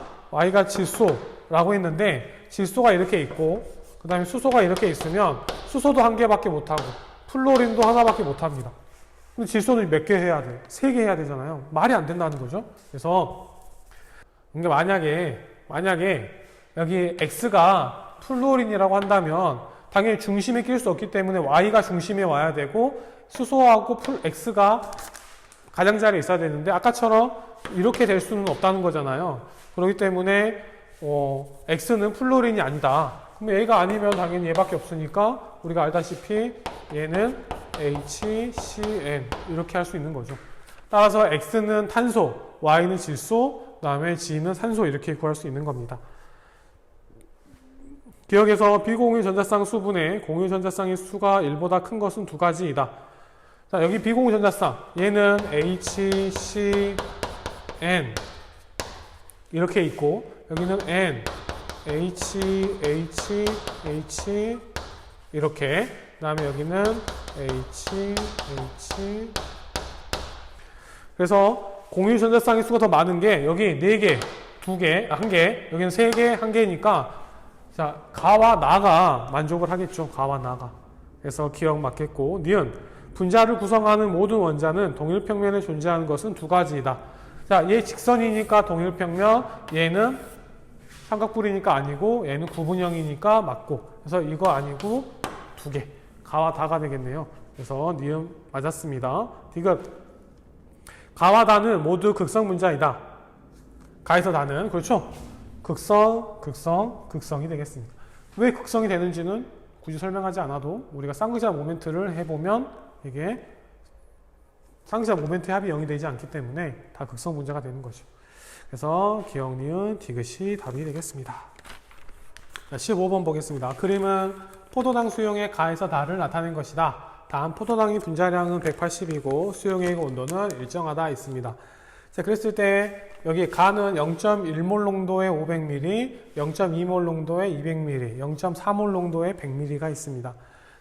질소라고 했는데 질소가 이렇게 있고 그 다음에 수소가 이렇게 있으면 수소도 1개밖에 못하고 플루오린도 하나밖에 못합니다. 근데 질소는 몇 개 해야 돼요? 3개 해야 되잖아요. 말이 안 된다는 거죠. 그래서 만약에 여기 X가 플루오린이라고 한다면 당연히 중심에 낄 수 없기 때문에 Y가 중심에 와야 되고 수소하고 X가 가장자리에 있어야 되는데 아까처럼 이렇게 될 수는 없다는 거잖아요. 그렇기 때문에 X는 플루오린이 아니다. 그럼 얘가 아니면 당연히 얘밖에 없으니까 우리가 알다시피 얘는 HCN 이렇게 할 수 있는 거죠. 따라서 X는 탄소, Y는 질소, 그 다음에 G는 산소 이렇게 구할 수 있는 겁니다. 기억에서 비공유 전자쌍 수분의 공유 전자쌍의 수가 1보다 큰 것은 2가지이다. 자, 여기 비공유 전자쌍 얘는 HCN 이렇게 있고 여기는 N, H 이렇게 그 다음에 여기는 H 그래서 공유 전자쌍의 수가 더 많은 게 여기 4개, 2개, 1개, 여기는 3개, 1개니까 자, 가와 나가 만족을 하겠죠. 가와 나가. 그래서 기억 맞겠고 니은 분자를 구성하는 모든 원자는 동일평면에 존재하는 것은 2가지이다. 자, 얘 직선이니까 동일평면, 얘는 삼각뿔이니까 아니고 얘는 구분형이니까 맞고 그래서 이거 아니고 2개. 가와 다가 되겠네요. 그래서 니은 맞았습니다. 디귿 가와 다는 모두 극성 분자이다. 가에서 다는 그렇죠? 극성이 되겠습니다. 왜 극성이 되는지는 굳이 설명하지 않아도 우리가 쌍기자 모멘트를 해보면 이게 쌍기자 모멘트의 합이 0이 되지 않기 때문에 다 극성 분자가 되는 거죠. 그래서 기억, 니은, 디귿이 답이 되겠습니다. 15번 보겠습니다. 그림은 포도당 수용의 가에서 다를 나타낸 것이다. 다음 포도당의 분자량은 180이고 수용액 온도는 일정하다 있습니다. 자, 그랬을 때 여기 가는 0.1몰 농도의 500ml, 0.2몰 농도의 200ml, 0.4몰 농도의 100ml가 있습니다.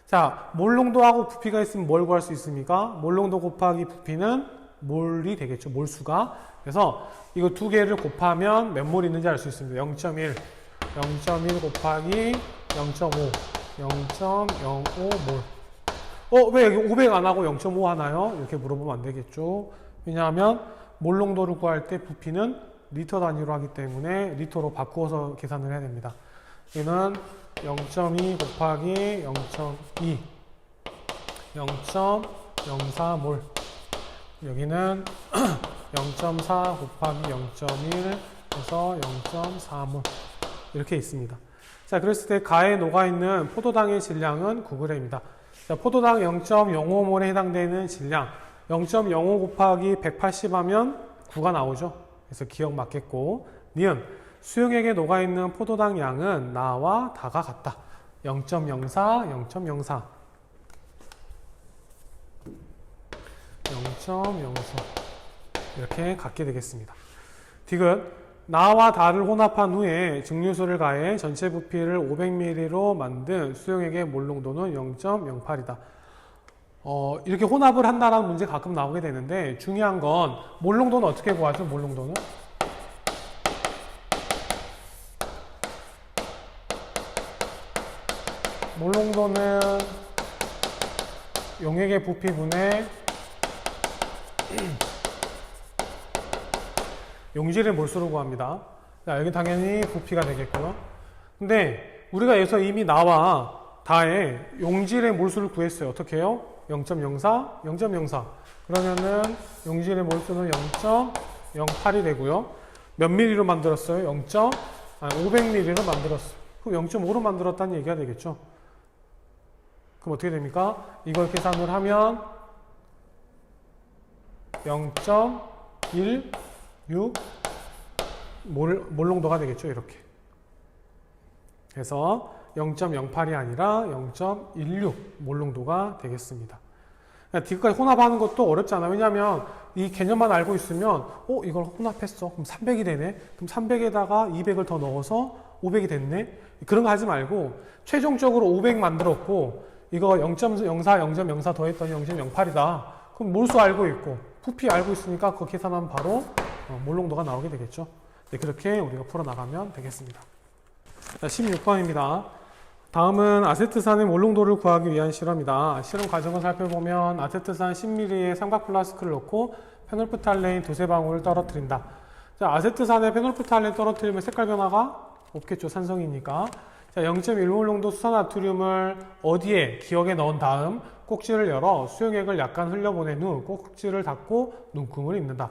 자, 몰 농도하고 부피가 있으면 뭘 구할 수 있습니까? 몰 농도 곱하기 부피는 몰이 되겠죠. 몰수가. 그래서 이거 두 개를 곱하면 몇 몰 있는지 알 수 있습니다. 0.1, 0.1 곱하기 0.5, 0.05몰. 왜 여기 500 안 하고 0.5 하나요? 이렇게 물어보면 안 되겠죠. 왜냐하면 몰 농도를 구할 때 부피는 리터 단위로 하기 때문에 리터로 바꾸어서 계산을 해야 됩니다. 여기는 0.2 곱하기 0.2, 0.04몰. 여기는 0.4 곱하기 0.1 해서 0.4몰. 이렇게 있습니다. 자, 그랬을 때 가에 녹아있는 포도당의 질량은 9g입니다. 자, 포도당 0.05몰에 해당되는 질량 0.05 곱하기 180 하면 9가 나오죠. 그래서 기억 맞겠고, 니은 수용액에 녹아있는 포도당 양은 나와 다가 같다. 0.04, 0.04, 0.04 이렇게 갖게 되겠습니다. 디귿 나와 다를 혼합한 후에 증류수를 가해 전체 부피를 500ml로 만든 수용액의 몰 농도는 0.08이다. 이렇게 혼합을 한다라는 문제 가끔 나오게 되는데, 중요한 건 몰 농도는 어떻게 구하죠? 몰 농도는 몰 농도는 용액의 부피분의 용질의 몰수를 구합니다. 자, 여기 당연히 부피가 되겠고요. 근데 우리가 여기서 이미 나와 다의 용질의 몰수를 구했어요. 어떻게 해요? 0.04, 0.04. 그러면은 용질의 몰수는 0.08이 되고요. 몇 미리로 만들었어요? 500ml로 만들었어요. 그럼 0.5로 만들었다는 얘기가 되겠죠. 그럼 어떻게 됩니까? 이걸 계산을 하면 0.16 몰 농도가 되겠죠. 이렇게. 그래서 0.08이 아니라 0.16 몰 농도가 되겠습니다. 디귿까지 혼합하는 것도 어렵지 않아요. 왜냐하면 이 개념만 알고 있으면 이걸 혼합했어. 그럼 300이 되네. 그럼 300에다가 200을 더 넣어서 500이 됐네. 그런 거 하지 말고 최종적으로 500 만들었고 이거 0.04, 0.04 더했더니 0.08이다. 그럼 몰수 알고 있고 부피 알고 있으니까 그거 계산하면 바로 몰 농도가 나오게 되겠죠. 네, 그렇게 우리가 풀어나가면 되겠습니다. 16번입니다. 다음은 아세트산의 몰 농도를 구하기 위한 실험이다. 실험 과정을 살펴보면 아세트산 10ml에 삼각 플라스크를 넣고 페놀프탈레인 두세 방울을 떨어뜨린다. 자, 아세트산에 페놀프탈레인 떨어뜨리면 색깔 변화가 없겠죠. 산성이니까. 자, 0.1몰 농도 수산나트륨을 어디에 기억에 넣은 다음 꼭지를 열어 수용액을 약간 흘려보낸 후 꼭지를 닫고 눈금을 입는다.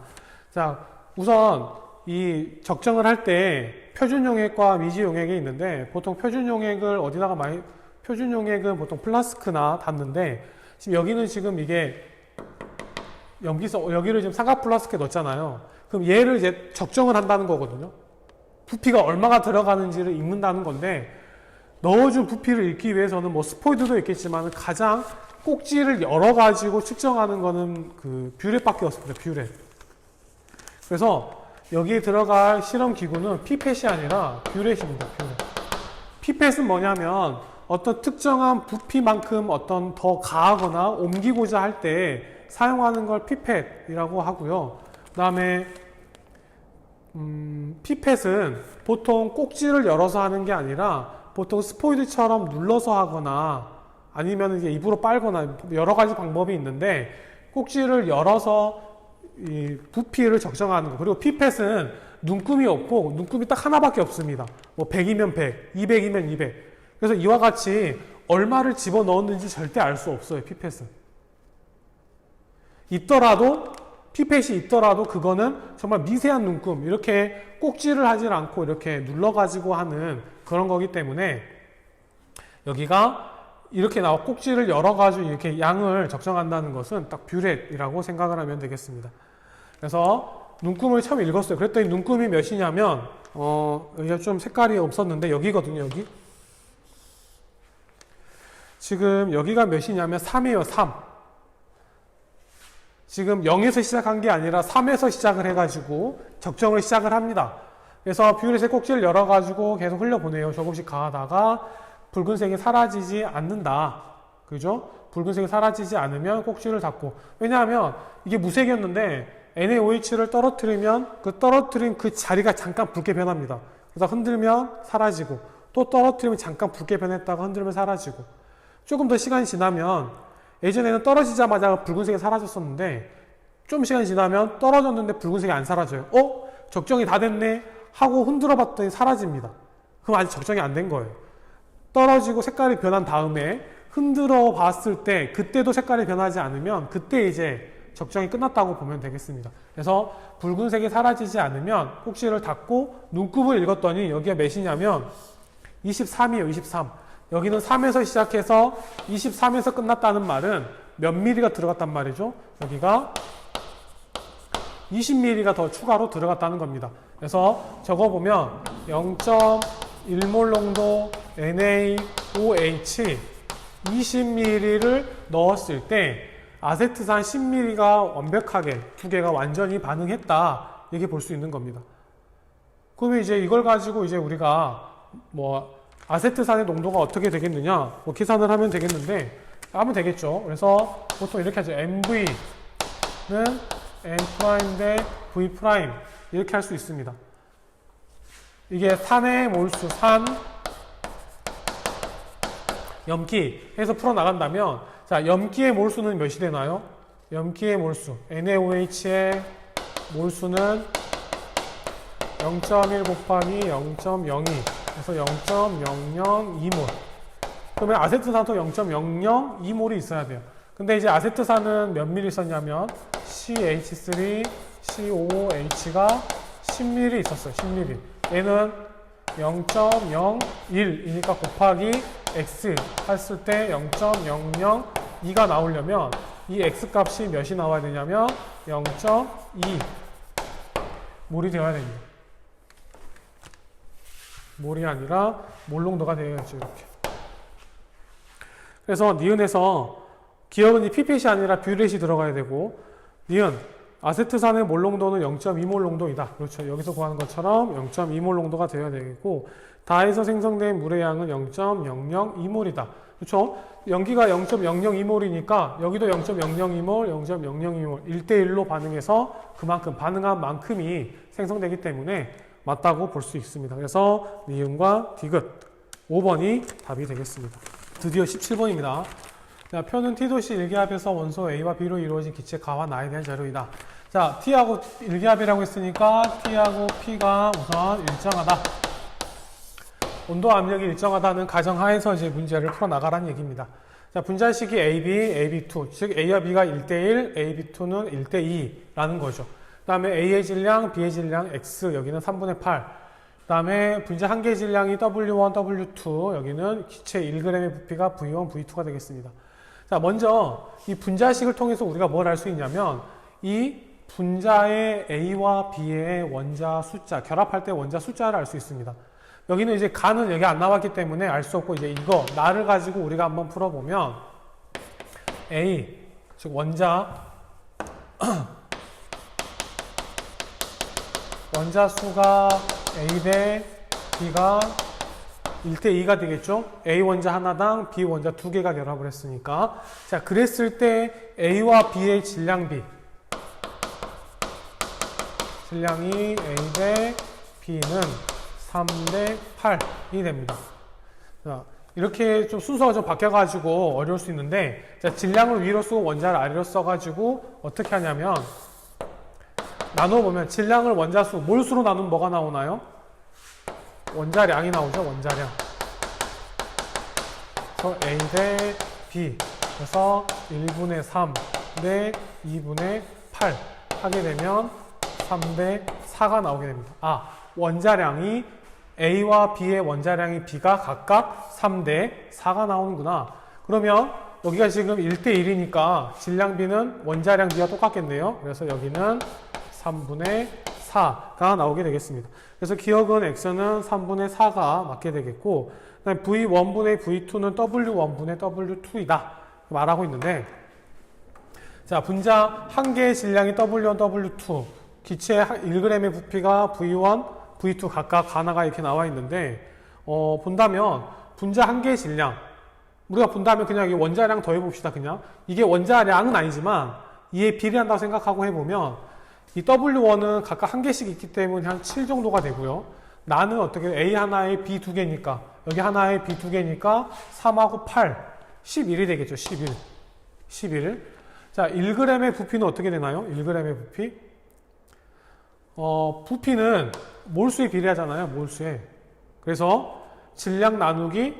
자, 우선 이 적정을 할 때 표준용액과 미지용액이 있는데, 보통 표준용액을 어디다가 표준용액은 보통 플라스크나 닫는데, 지금 여기는 지금 이게 여기를 지금 삼각 플라스크에 넣었잖아요. 그럼 얘를 이제 적정을 한다는 거거든요. 부피가 얼마가 들어가는지를 읽는다는 건데, 넣어준 부피를 읽기 위해서는 뭐 스포이드도 있겠지만 가장 꼭지를 열어가지고 측정하는 거는 그 뷰렛밖에 없습니다. 뷰렛. 그래서 여기에 들어갈 실험 기구는 피펫이 아니라 뷰렛입니다. 뷰렛. 피펫은 뭐냐면 어떤 특정한 부피만큼 어떤 더 가하거나 옮기고자 할 때 사용하는 걸 피펫이라고 하고요. 그 다음에 피펫은 보통 꼭지를 열어서 하는 게 아니라 보통 스포이드처럼 눌러서 하거나 아니면 이제 입으로 빨거나 여러 가지 방법이 있는데, 꼭지를 열어서 이 부피를 적정하는 거. 그리고 피펫은 눈금이 없고 눈금이 딱 하나밖에 없습니다. 뭐 100이면 100, 200이면 200. 그래서 이와 같이 얼마를 집어넣었는지 절대 알 수 없어요. 피펫은. 피펫이 있더라도 그거는 정말 미세한 눈금, 이렇게 꼭지를 하질 않고 이렇게 눌러가지고 하는 그런 거기 때문에 여기가 이렇게 나와 꼭지를 열어가지고 이렇게 양을 적정한다는 것은 딱 뷰렛이라고 생각을 하면 되겠습니다. 그래서 눈금을 처음 읽었어요. 그랬더니 눈금이 몇이냐면 여기가 좀 색깔이 없었는데 여기거든요. 여기. 지금 여기가 몇이냐면 3이에요. 3. 지금 0에서 시작한 게 아니라 3에서 시작을 해가지고 적정을 시작을 합니다. 그래서 뷰렛의 꼭지를 열어가지고 계속 흘려보내요. 조금씩 가다가 붉은색이 사라지지 않는다. 그죠? 붉은색이 사라지지 않으면 꼭지를 닫고. 왜냐하면 이게 무색이었는데 NaOH를 떨어뜨리면 그 떨어뜨린 그 자리가 잠깐 붉게 변합니다. 그래서 흔들면 사라지고 또 떨어뜨리면 잠깐 붉게 변했다가 흔들면 사라지고. 조금 더 시간이 지나면 예전에는 떨어지자마자 붉은색이 사라졌었는데 좀 시간이 지나면 떨어졌는데 붉은색이 안 사라져요. 적정이 다 됐네 하고 흔들어 봤더니 사라집니다. 그럼 아직 적정이 안 된 거예요. 떨어지고 색깔이 변한 다음에 흔들어 봤을 때 그때도 색깔이 변하지 않으면 그때 이제 적정이 끝났다고 보면 되겠습니다. 그래서 붉은색이 사라지지 않으면 꼭지를 닫고 눈곱을 읽었더니 여기가 몇이냐면 23이에요. 23. 여기는 3에서 시작해서 23에서 끝났다는 말은 몇 미리가 들어갔단 말이죠. 여기가 20mm가 더 추가로 들어갔다는 겁니다. 그래서 적어보면 0.1몰 농도 NaOH 20ml를 넣었을 때 아세트산 10ml가 완벽하게 두 개가 완전히 반응했다. 이렇게 볼 수 있는 겁니다. 그러면 이제 이걸 가지고 이제 우리가 아세트산의 농도가 어떻게 되겠느냐 계산을 하면 되겠는데 하면 되겠죠. 그래서 보통 이렇게 하죠. MV는 N' 대 V' 이렇게 할 수 있습니다. 이게 산의 몰수, 산, 염기 해서 풀어나간다면 자, 염기의 몰수는 몇이 되나요? 염기의 몰수, NaOH의 몰수는 0.1 곱하기 0.02 그래서 0.002몰. 그러면 아세트산도 0.002몰이 있어야 돼요. 근데 이제 아세트산은 몇 밀리 있었냐면 CH3, COOH가 10ml 있었어요. 10ml. 얘는 0.01이니까 곱하기 X 했을 때 0.002가 나오려면 이 X 값이 몇이 나와야 되냐면 0.2 몰이 되어야 됩니다. 몰이 아니라 몰농도가 되어야죠. 이렇게. 그래서 니은에서 기억은 이 피펫이 아니라 뷰렛이 들어가야 되고 니은 아세트산의 몰농도는 0.2몰 농도이다. 그렇죠. 여기서 구하는 것처럼 0.2몰 농도가 되어야 되겠고 다에서 생성된 물의 양은 0.002몰이다. 그렇죠. 염기가 0.002몰이니까 여기도 0.002몰, 0.002몰 1대1로 반응해서 그만큼 반응한 만큼이 생성되기 때문에 맞다고 볼 수 있습니다. 그래서 니은과 디귿 5번이 답이 되겠습니다. 드디어 17번입니다. 자, 표는 T도시 일기압에서 원소 A와 B로 이루어진 기체 가와 나에 대한 자료이다. 자, T하고 일기압이라고 했으니까 T하고 P가 우선 일정하다. 온도 압력이 일정하다는 가정하에서 이제 문제를 풀어나가라는 얘기입니다. 자, 분자식이 AB, AB2, 즉 A와 B가 1대1, AB2는 1대2라는 거죠. 그 다음에 A의 질량, B의 질량 X, 여기는 3분의 8. 그 다음에 분자 한 개의 질량이 W1, W2, 여기는 기체 1g의 부피가 V1, V2가 되겠습니다. 자, 먼저 이 분자식을 통해서 우리가 뭘 알 수 있냐면 이 분자의 A와 B의 원자 숫자, 결합할 때 원자 숫자를 알 수 있습니다. 여기는 이제 가는 여기 안 나왔기 때문에 알 수 없고 이제 이거 나를 가지고 우리가 한번 풀어보면 A, 즉 원자 원자 수가 A 대 B가 1대2가 되겠죠? A 원자 하나당 B 원자 두 개가 결합을 했으니까. 자, 그랬을 때 A와 B의 질량비. 질량이 A 대 B는 3대 8이 됩니다. 자, 이렇게 좀 순서가 좀 바뀌어가지고 어려울 수 있는데, 자, 질량을 위로 쓰고 원자를 아래로 써가지고 어떻게 하냐면, 나눠보면 질량을 원자수, 몰수로 나누면 뭐가 나오나요? 원자량이 나오죠, 원자량. 그래서 A 대 B. 그래서 1분의 3 대 2분의 8 하게 되면 3 대 4가 나오게 됩니다. 아, 원자량이 A와 B의 원자량이 B가 각각 3 대 4가 나오는구나. 그러면 여기가 지금 1대 1이니까 질량 B는 원자량 B가 똑같겠네요. 그래서 여기는 3분의 4가 나오게 되겠습니다. 그래서 기억은 X는 3분의 4가 맞게 되겠고, 그다음에 V1분의 V2는 W1분의 W2이다 말하고 있는데, 자, 분자 한 개의 질량이 W1, W2, 기체 1g의 부피가 V1, V2 각각 하나가 이렇게 나와 있는데, 본다면 분자 한 개의 질량, 우리가 본다면 그냥 이 원자량 더해봅시다. 그냥 이게 원자량은 아니지만 이에 비례한다고 생각하고 해보면 이 W1은 각각 한 개씩 있기 때문에 한 7 정도가 되고요. 나는 어떻게 A 하나에 B 두 개니까 여기 하나에 B 두 개니까 3하고 8, 11이 되겠죠. 11. 자, 1g의 부피는 어떻게 되나요? 1g의 부피? 부피는 몰수에 비례하잖아요. 몰수에. 그래서 질량 나누기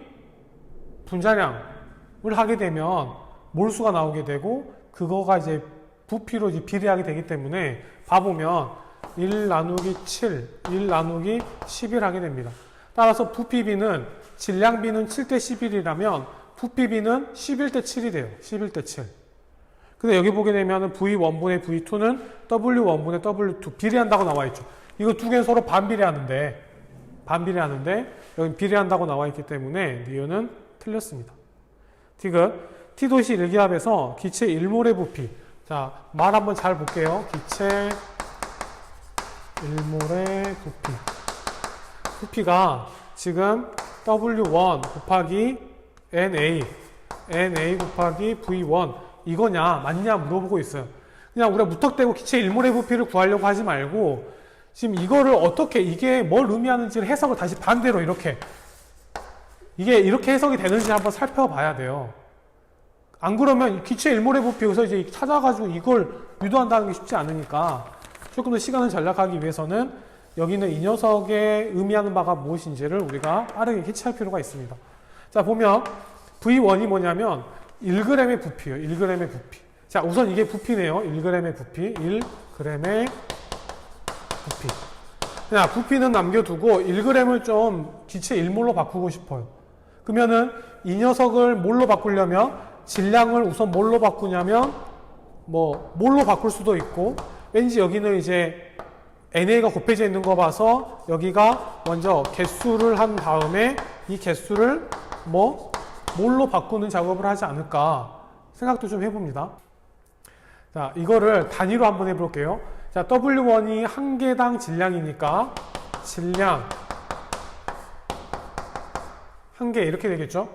분자량을 하게 되면 몰수가 나오게 되고 그거가 이제 부피로 이제 비례하게 되기 때문에 봐보면 1 나누기 7, 1 나누기 11 하게 됩니다. 따라서 부피비는 질량비는 7대 11이라면 부피비는 11대 7이 돼요. 11대 7. 근데 여기 보게 되면 V1분의 V2는 W1분의 W2 비례한다고 나와 있죠. 이거 두 개는 서로 반비례하는데 여기 비례한다고 나와 있기 때문에 니은은 틀렸습니다. 디귿 T도시 일기압에서 기체 1몰의 부피. 자, 말 한번 잘 볼게요. 기체 1몰의 부피. 부피가 지금 W1 곱하기 NA 곱하기 V1 이거냐 맞냐 물어보고 있어요. 그냥 우리가 무턱대고 기체 1몰의 부피를 구하려고 하지 말고 지금 이거를 어떻게 이게 뭘 의미하는지를 해석을 다시 반대로 이렇게 이게 이렇게 해석이 되는지 한번 살펴봐야 돼요. 안 그러면 기체 1몰의 부피 여기서 이제 찾아가지고 이걸 유도한다는 게 쉽지 않으니까 조금 더 시간을 절약하기 위해서는 여기는 이 녀석의 의미하는 바가 무엇인지를 우리가 빠르게 캐치할 필요가 있습니다. 자, 보면 V1이 뭐냐면 1g의 부피예요. 1g의 부피. 자, 우선 이게 부피네요. 1g의 부피. 1g의 부피. 자, 부피는 남겨두고 1g을 좀 기체 1몰로 바꾸고 싶어요. 그러면은 이 녀석을 뭘로 바꾸려면 질량을 우선 뭘로 바꾸냐면 뭘로 바꿀 수도 있고 왠지 여기는 이제 NA가 곱해져 있는 거 봐서 여기가 먼저 개수를 한 다음에 이 개수를 뭘로 바꾸는 작업을 하지 않을까 생각도 좀 해봅니다. 자, 이거를 단위로 한번 해볼게요. 자, W1이 한 개당 질량이니까 질량 한 개 이렇게 되겠죠?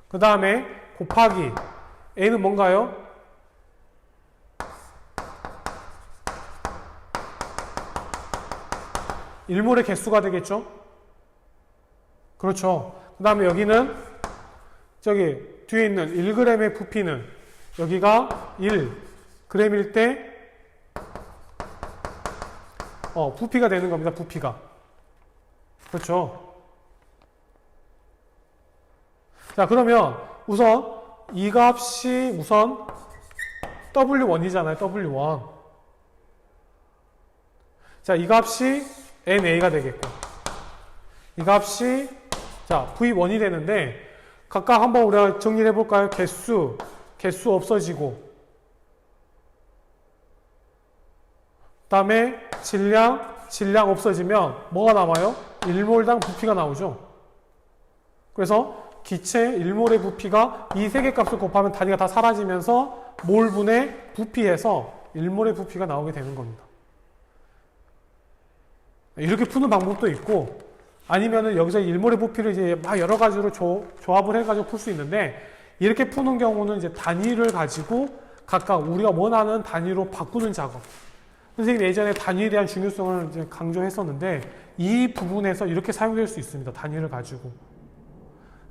그 다음에 곱하기 A는 뭔가요? 일몰의 개수가 되겠죠? 그렇죠. 그 다음에 여기는 저기 뒤에 있는 1g의 부피는 여기가 1g일 때 부피가 되는 겁니다. 부피가. 그렇죠. 자, 그러면 우선 이 값이 우선 W1이잖아요. W1. 자, 이 값이 NA가 되겠고 이 값이 자 V1이 되는데 각각 한번 우리가 정리를 해볼까요? 개수 없어지고 그 다음에 질량 없어지면 뭐가 남아요? 1몰당 부피가 나오죠. 그래서 기체 1몰의 부피가 이 세 개 값을 곱하면 단위가 다 사라지면서 몰분의 부피에서 1몰의 부피가 나오게 되는 겁니다. 이렇게 푸는 방법도 있고 아니면은 여기서 1몰의 부피를 이제 막 여러 가지로 조합을 해가지고 풀 수 있는데 이렇게 푸는 경우는 이제 단위를 가지고 각각 우리가 원하는 단위로 바꾸는 작업. 선생님이 예전에 단위에 대한 중요성을 이제 강조했었는데 이 부분에서 이렇게 사용될 수 있습니다. 단위를 가지고.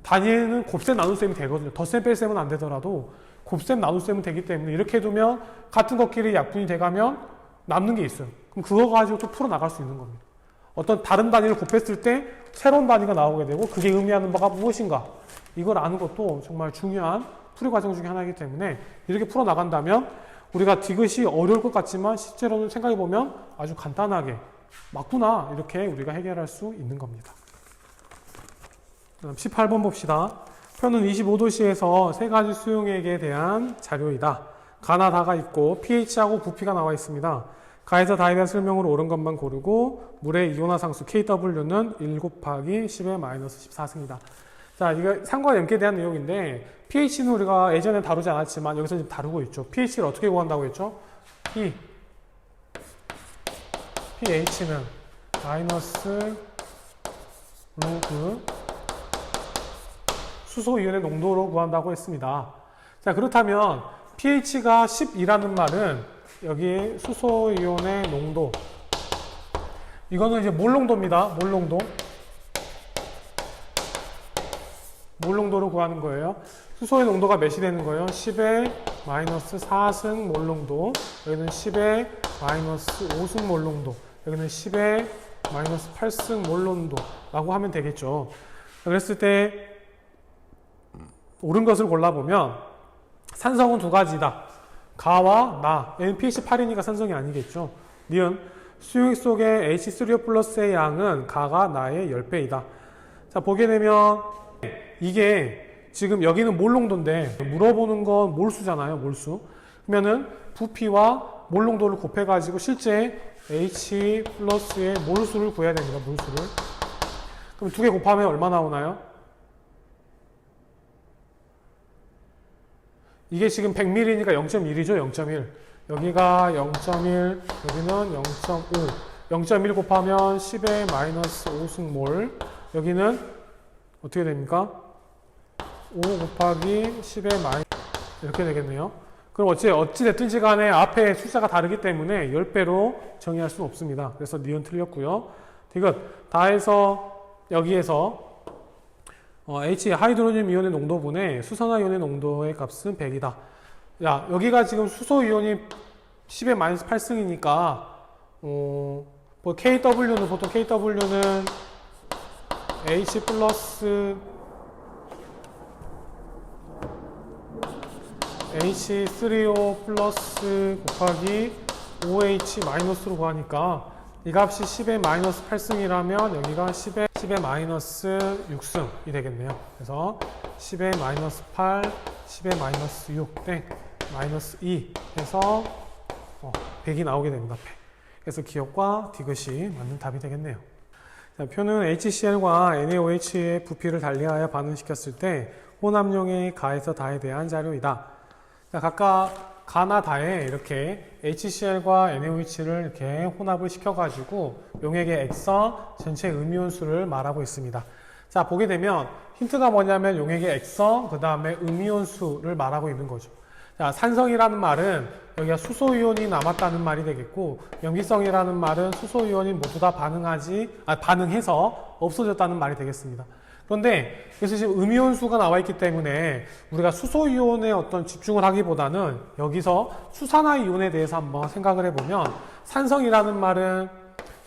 단위는 곱셈 나눗셈이 되거든요. 덧셈 뺄셈은 안 되더라도 곱셈 나눗셈은 되기 때문에 이렇게 해두면 같은 것끼리 약분이 돼가면 남는 게 있어요. 그럼 그거 가지고 또 풀어나갈 수 있는 겁니다. 어떤 다른 단위를 곱했을 때 새로운 단위가 나오게 되고 그게 의미하는 바가 무엇인가 이걸 아는 것도 정말 중요한 풀이 과정 중에 하나이기 때문에 이렇게 풀어나간다면 우리가 디귿이 어려울 것 같지만 실제로는 생각해보면 아주 간단하게 맞구나 이렇게 우리가 해결할 수 있는 겁니다. 그럼 18번 봅시다. 표는 25도씨에서 세 가지 수용액에 대한 자료이다. 가나 다가 있고 pH하고 부피가 나와 있습니다. 가에서 다에 대한 설명으로 옳은 것만 고르고 물의 이온화 상수 KW는 1 곱하기 10의 마이너스 14승이다. 자, 자, 이거 산과 염기에 대한 내용인데 pH는 우리가 예전에 다루지 않았지만 여기서 지금 다루고 있죠. pH를 어떻게 구한다고 했죠? pH는 마이너스 로그 수소이온의 농도로 구한다고 했습니다. 자, 그렇다면 pH가 12라는 말은 여기 수소이온의 농도, 이거는 이제 몰 농도입니다. 몰 농도. 몰 농도로 구하는 거예요. 수소의 농도가 몇이 되는 거예요? 10의 마이너스 4승 몰 농도, 여기는 10의 마이너스 5승 몰 농도, 여기는 10의 마이너스 8승 몰 농도라고 하면 되겠죠. 그랬을 때 옳은 것을 골라보면 산성은 두 가지다. 가와 나. 얘는 pH 8이니까 산성이 아니겠죠. 니은 수용액 속의 H3O 플러스의 양은 가가 나의 10배이다. 자, 보게 되면 이게 지금 여기는 몰 농도인데 물어보는 건 몰수잖아요. 몰수. 그러면은 부피와 몰 농도를 곱해가지고 실제 H 플러스의 몰수를 구해야 됩니다. 몰수를. 그럼 두 개 곱하면 얼마 나오나요? 이게 지금 100ml니까 0.1이죠. 0.1. 여기가 0.1, 여기는 0.5. 0.1 곱하면 10의 마이너스 5승몰. 여기는 어떻게 됩니까? 5 곱하기 10의 마이너스 이렇게 되겠네요. 그럼 어찌됐든지 간에 앞에 숫자가 다르기 때문에 10배로 정의할 수는 없습니다. 그래서 니은 틀렸고요. 디귿 다 해서 여기에서 H 하이드로늄 이온의 농도분의 수산화이온의 농도의 값은 100이다. 야, 여기가 지금 수소이온이 10의 마이너스 8승이니까 KW는 보통 KW는 H 플러스 H3O 플러스 곱하기 OH 마이너스로 구하니까 이 값이 10의 마이너스 8승이라면 여기가 10의 마이너스 6승이 되겠네요. 그래서 10의 마이너스 8, 10의 마이너스 6, 땡, 마이너스 2 해서 100이 나오게 됩니다. 100. 그래서 기억과 디귿이 맞는 답이 되겠네요. 자, 표는 HCl과 NaOH의 부피를 달리하여 반응시켰을 때 혼합용의 가에서 다에 대한 자료이다. 자, 각각 가나 다에 이렇게 HCl과 NaOH를 이렇게 혼합을 시켜가지고 용액의 액성, 전체 음이온수를 말하고 있습니다. 자, 보게 되면 힌트가 뭐냐면 용액의 액성, 그 다음에 음이온수를 말하고 있는 거죠. 자, 산성이라는 말은 여기가 수소이온이 남았다는 말이 되겠고, 염기성이라는 말은 수소이온이 모두 다 반응해서 없어졌다는 말이 되겠습니다. 그런데 그래서 지금 음이온수가 나와 있기 때문에 우리가 수소이온에 어떤 집중을 하기보다는 여기서 수산화이온에 대해서 한번 생각을 해보면, 산성이라는 말은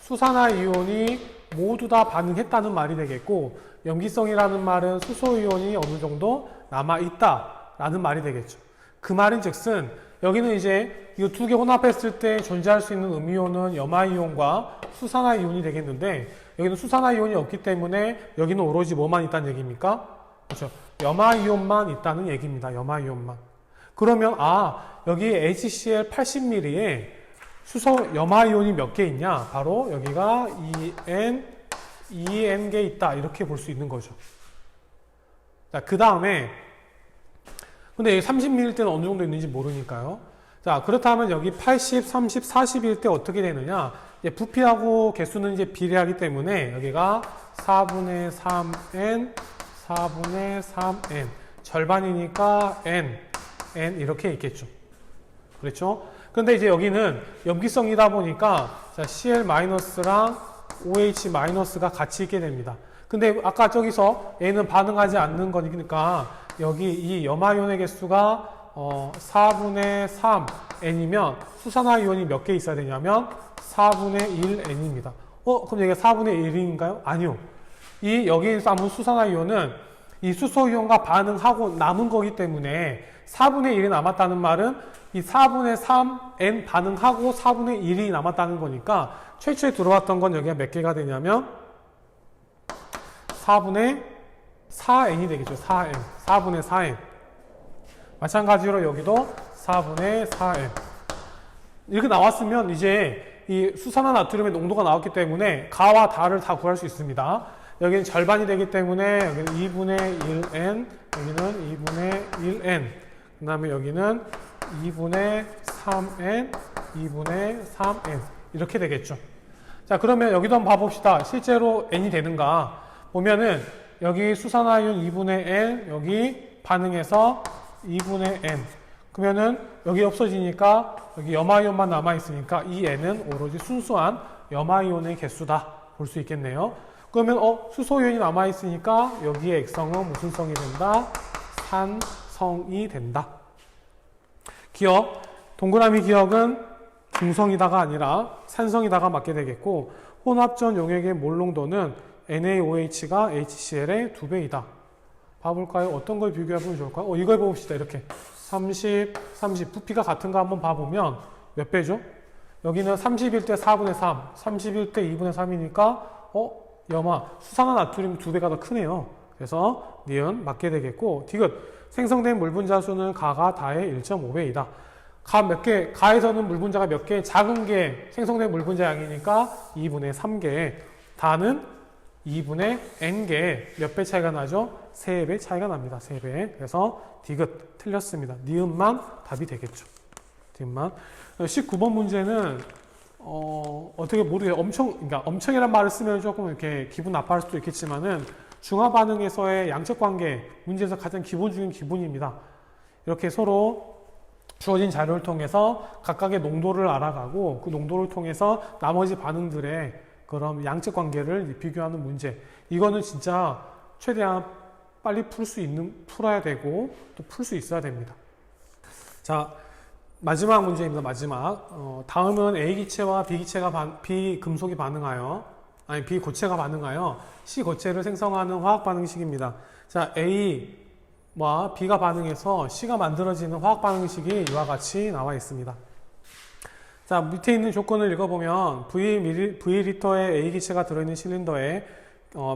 수산화이온이 모두 다 반응했다는 말이 되겠고, 염기성이라는 말은 수소이온이 어느 정도 남아있다라는 말이 되겠죠. 그 말인 즉슨 여기는 이제 이 두 개 혼합했을 때 존재할 수 있는 음이온은 염화이온과 수산화이온이 되겠는데, 여기는 수산화이온이 없기 때문에 여기는 오로지 뭐만 있다는 얘기입니까? 그렇죠. 염화이온만 있다는 얘기입니다. 염화이온만. 그러면 여기 HCl 80ml에 염화이온이 몇 개 있냐? 바로 여기가 2N 개 있다. 이렇게 볼 수 있는 거죠. 자, 그 다음에 근데 여기 30ml 때는 어느 정도 있는지 모르니까요. 자, 그렇다면 여기 80, 30, 40일 때 어떻게 되느냐? 이제 부피하고 개수는 이제 비례하기 때문에 여기가 4분의 3n, 4분의 3n. 절반이니까 n 이렇게 있겠죠. 그렇죠? 그런데 이제 여기는 염기성이다 보니까 자, Cl-랑 OH-가 같이 있게 됩니다. 근데 아까 저기서 얘는 반응하지 않는 거니까 여기 이 염화이온의 개수가 4분의 3n이면 수산화이온이 몇 개 있어야 되냐면 4분의 1n입니다. 그럼 여기가 4분의 1인가요? 아니요. 여기 남은 수산화이온은 이 수소이온과 반응하고 남은 거기 때문에 4분의 1이 남았다는 말은 이 4분의 3n 반응하고 4분의 1이 남았다는 거니까 최초에 들어왔던 건 여기가 몇 개가 되냐면 4분의 4n이 되겠죠. 4분의 4n. 마찬가지로 여기도 4분의 4n. 이렇게 나왔으면 이제 이 수산화 나트륨의 농도가 나왔기 때문에 가와 다를 다 구할 수 있습니다. 여기는 절반이 되기 때문에 여기는 2분의 1n, 여기는 2분의 1n, 그 다음에 여기는 2분의 3n, 2분의 3n 이렇게 되겠죠. 자, 그러면 여기도 한번 봐봅시다. 실제로 n이 되는가 보면은 여기 수산화이온 2분의 n, 여기 반응해서 2분의 n. 그러면은 여기 없어지니까 여기 염화이온만 남아있으니까 이 n은 오로지 순수한 염화이온의 개수다 볼 수 있겠네요. 그러면 수소이온이 남아있으니까 여기에 액성은 무슨 성이 된다? 산성이 된다. 기억, 동그라미 기억은 중성이다가 아니라 산성이다가 맞게 되겠고, 혼합전 용액의 몰농도는 NaOH가 HCl의 2배이다. 봐볼까요? 어떤 걸 비교해보면 좋을까요? 이걸 봅시다. 이렇게 30, 30 부피가 같은가 한번 봐보면 몇 배죠? 여기는 31대 4분의 3, 31대 2분의 3이니까 염화, 수산화 나트륨 2배가 더 크네요. 그래서 니은 맞게 되겠고, 디귿, 생성된 물 분자 수는 가가 다의 1.5배이다. 가에서는 물 분자가 몇 개, 작은 게 생성된 물 분자 양이니까 2분의 3개, 다는 2분의 n개, 몇 배 차이가 나죠? 3배 차이가 납니다. 3배. 그래서 디귿 틀렸습니다. 니은만 답이 되겠죠. 니은만. 19번 문제는 어떻게 모르겠어요. 그러니까 엄청이란 말을 쓰면 조금 이렇게 기분 나빠할 수도 있겠지만은 중화 반응에서의 양적 관계 문제에서 가장 기본적인 기본입니다. 이렇게 서로 주어진 자료를 통해서 각각의 농도를 알아가고 그 농도를 통해서 나머지 반응들의 그런 양적 관계를 비교하는 문제. 이거는 진짜 최대한 빨리 풀어야 되고 또 풀 수 있어야 됩니다. 자, 마지막 문제입니다. 마지막. 다음은 A기체와 B금속이 반응하여, B고체가 반응하여 C고체를 생성하는 화학 반응식입니다. 자, A와 B가 반응해서 C가 만들어지는 화학 반응식이 이와 같이 나와 있습니다. 자, 밑에 있는 조건을 읽어보면 V리터의 A기체가 들어있는 실린더에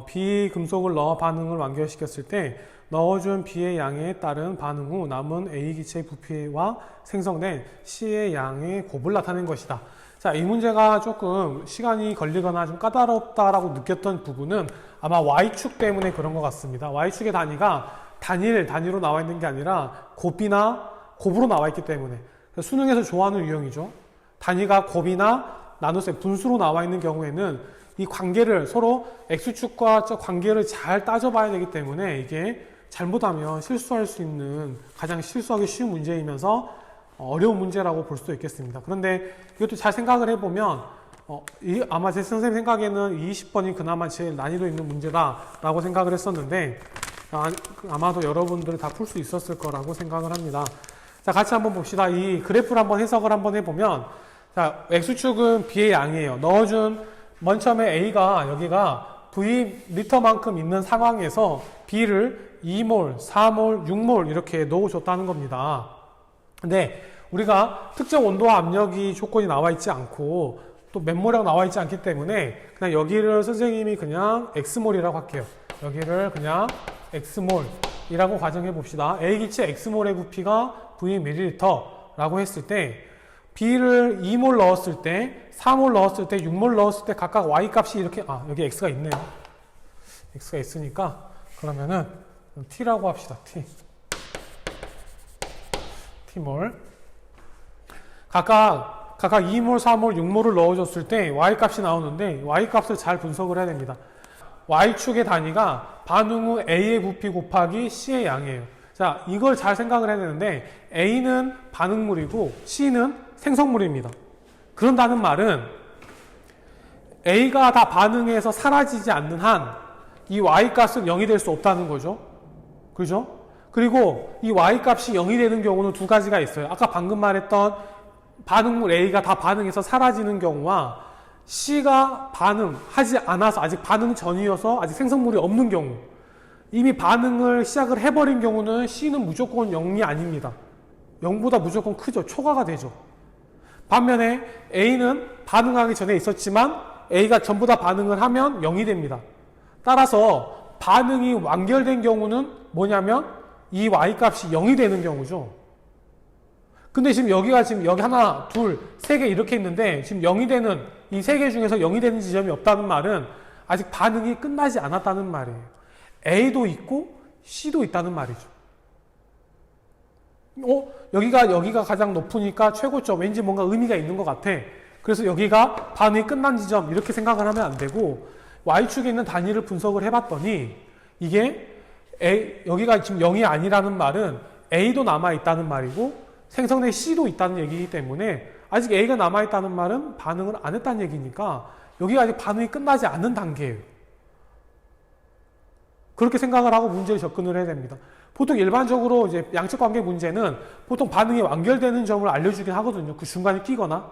B금속을 넣어 반응을 완결시켰을 때 넣어준 B의 양에 따른 반응 후 남은 A기체의 부피와 생성된 C의 양의 곱을 나타낸 것이다. 자, 이 문제가 조금 시간이 걸리거나 좀 까다롭다라고 느꼈던 부분은 아마 Y축 때문에 그런 것 같습니다. Y축의 단위가 단위로 나와 있는 게 아니라 곱으로 나와 있기 때문에 수능에서 좋아하는 유형이죠. 단위가 곱이나 나눗셈, 분수로 나와 있는 경우에는 이 관계를 서로 X축과 저 관계를 잘 따져봐야 되기 때문에 이게 잘못하면 실수할 수 있는 가장 실수하기 쉬운 문제이면서 어려운 문제라고 볼 수도 있겠습니다. 그런데 이것도 잘 생각을 해보면 아마 제 선생님 생각에는 20번이 그나마 제일 난이도 있는 문제다라고 생각을 했었는데 아마도 여러분들 다 풀 수 있었을 거라고 생각을 합니다. 자, 같이 한번 봅시다. 이 그래프를 한번 해석을 한번 해보면, 자, X축은 B의 양이에요. 넣어준 맨 처음에 A가 여기가 V리터만큼 있는 상황에서 B를 2몰, 4몰, 6몰 이렇게 넣어줬다는 겁니다. 근데 우리가 특정 온도와 압력이 조건이 나와 있지 않고 또 맨몰이라고 나와 있지 않기 때문에 그냥 여기를 선생님이 그냥 X몰이라고 할게요. 여기를 그냥 X몰이라고 가정해 봅시다. A기체 X몰의 부피가 Vml라고 했을 때 B를 2몰 넣었을 때, 4몰 넣었을 때, 6몰 넣었을 때 각각 Y값이 이렇게, 여기 X가 있네요. X가 있으니까, 그러면은 T라고 합시다. T몰. 각각 2몰, 4몰, 6몰을 넣어줬을 때 Y값이 나오는데, Y값을 잘 분석을 해야 됩니다. Y축의 단위가 반응 후 A의 부피 곱하기 C의 양이에요. 자, 이걸 잘 생각을 해야 되는데, A는 반응물이고, C는 생성물입니다. 그런다는 말은 A가 다 반응해서 사라지지 않는 한 이 Y값은 0이 될 수 없다는 거죠. 그죠? 그리고 이 Y값이 0이 되는 경우는 두 가지가 있어요. 아까 방금 말했던 반응물 A가 다 반응해서 사라지는 경우와 C가 반응하지 않아서 아직 반응 전이어서 아직 생성물이 없는 경우, 이미 반응을 시작을 해버린 경우는 C는 무조건 0이 아닙니다. 0보다 무조건 크죠. 초과가 되죠. 반면에 A는 반응하기 전에 있었지만 A가 전부 다 반응을 하면 0이 됩니다. 따라서 반응이 완결된 경우는 뭐냐면 이 Y값이 0이 되는 경우죠. 근데 지금 여기 하나, 둘, 세 개 이렇게 있는데 지금 0이 되는 이 세 개 중에서 0이 되는 지점이 없다는 말은 아직 반응이 끝나지 않았다는 말이에요. A도 있고 C도 있다는 말이죠. 여기가 가장 높으니까 최고점, 왠지 뭔가 의미가 있는 것 같아. 그래서 여기가 반응이 끝난 지점, 이렇게 생각을 하면 안 되고, Y축에 있는 단위를 분석을 해봤더니, 이게 여기가 지금 0이 아니라는 말은 A도 남아있다는 말이고, 생성된 C도 있다는 얘기이기 때문에, 아직 A가 남아있다는 말은 반응을 안 했다는 얘기니까, 여기가 아직 반응이 끝나지 않는 단계예요. 그렇게 생각을 하고 문제를 접근을 해야 됩니다. 보통 일반적으로 이제 양측 관계 문제는 보통 반응이 완결되는 점을 알려주긴 하거든요. 그 중간에 끼거나.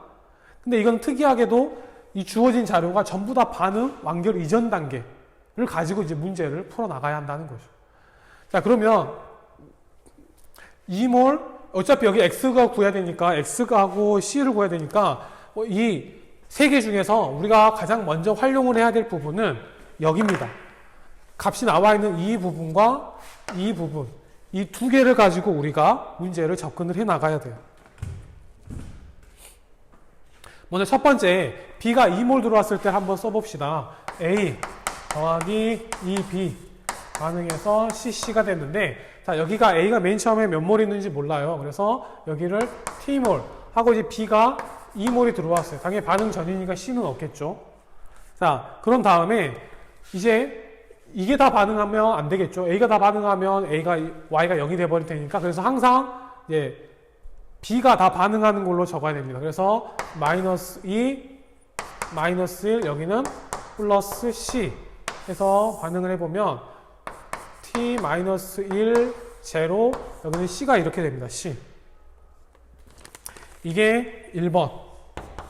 근데 이건 특이하게도 이 주어진 자료가 전부 다 반응 완결 이전 단계를 가지고 이제 문제를 풀어 나가야 한다는 거죠. 자, 그러면 2몰, 어차피 여기 X가 구해야 되니까 X가 하고 C를 구해야 되니까 이 세 개 중에서 우리가 가장 먼저 활용을 해야 될 부분은 여기입니다. 값이 나와 있는 이 부분과 이 부분, 이 두 개를 가지고 우리가 문제를 접근을 해 나가야 돼요. 먼저 첫 번째, B가 2몰 들어왔을 때 한번 써봅시다. A 더하기 2B 반응해서 CC가 됐는데, 자, 여기가 A가 맨 처음에 몇 몰 있는지 몰라요. 그래서 여기를 T몰 하고 이제 B가 2몰이 들어왔어요. 당연히 반응 전이니까 C는 없겠죠. 자, 그런 다음에 이제 이게 다 반응하면 안 되겠죠. A가 다 반응하면 Y가 0이 돼버릴 테니까. 그래서 항상 B가 다 반응하는 걸로 적어야 됩니다. 그래서 마이너스 2, 마이너스 1, 여기는 플러스 C 해서 반응을 해보면 T 마이너스 1, 제로, 여기는 C가 이렇게 됩니다. C. 이게 1번,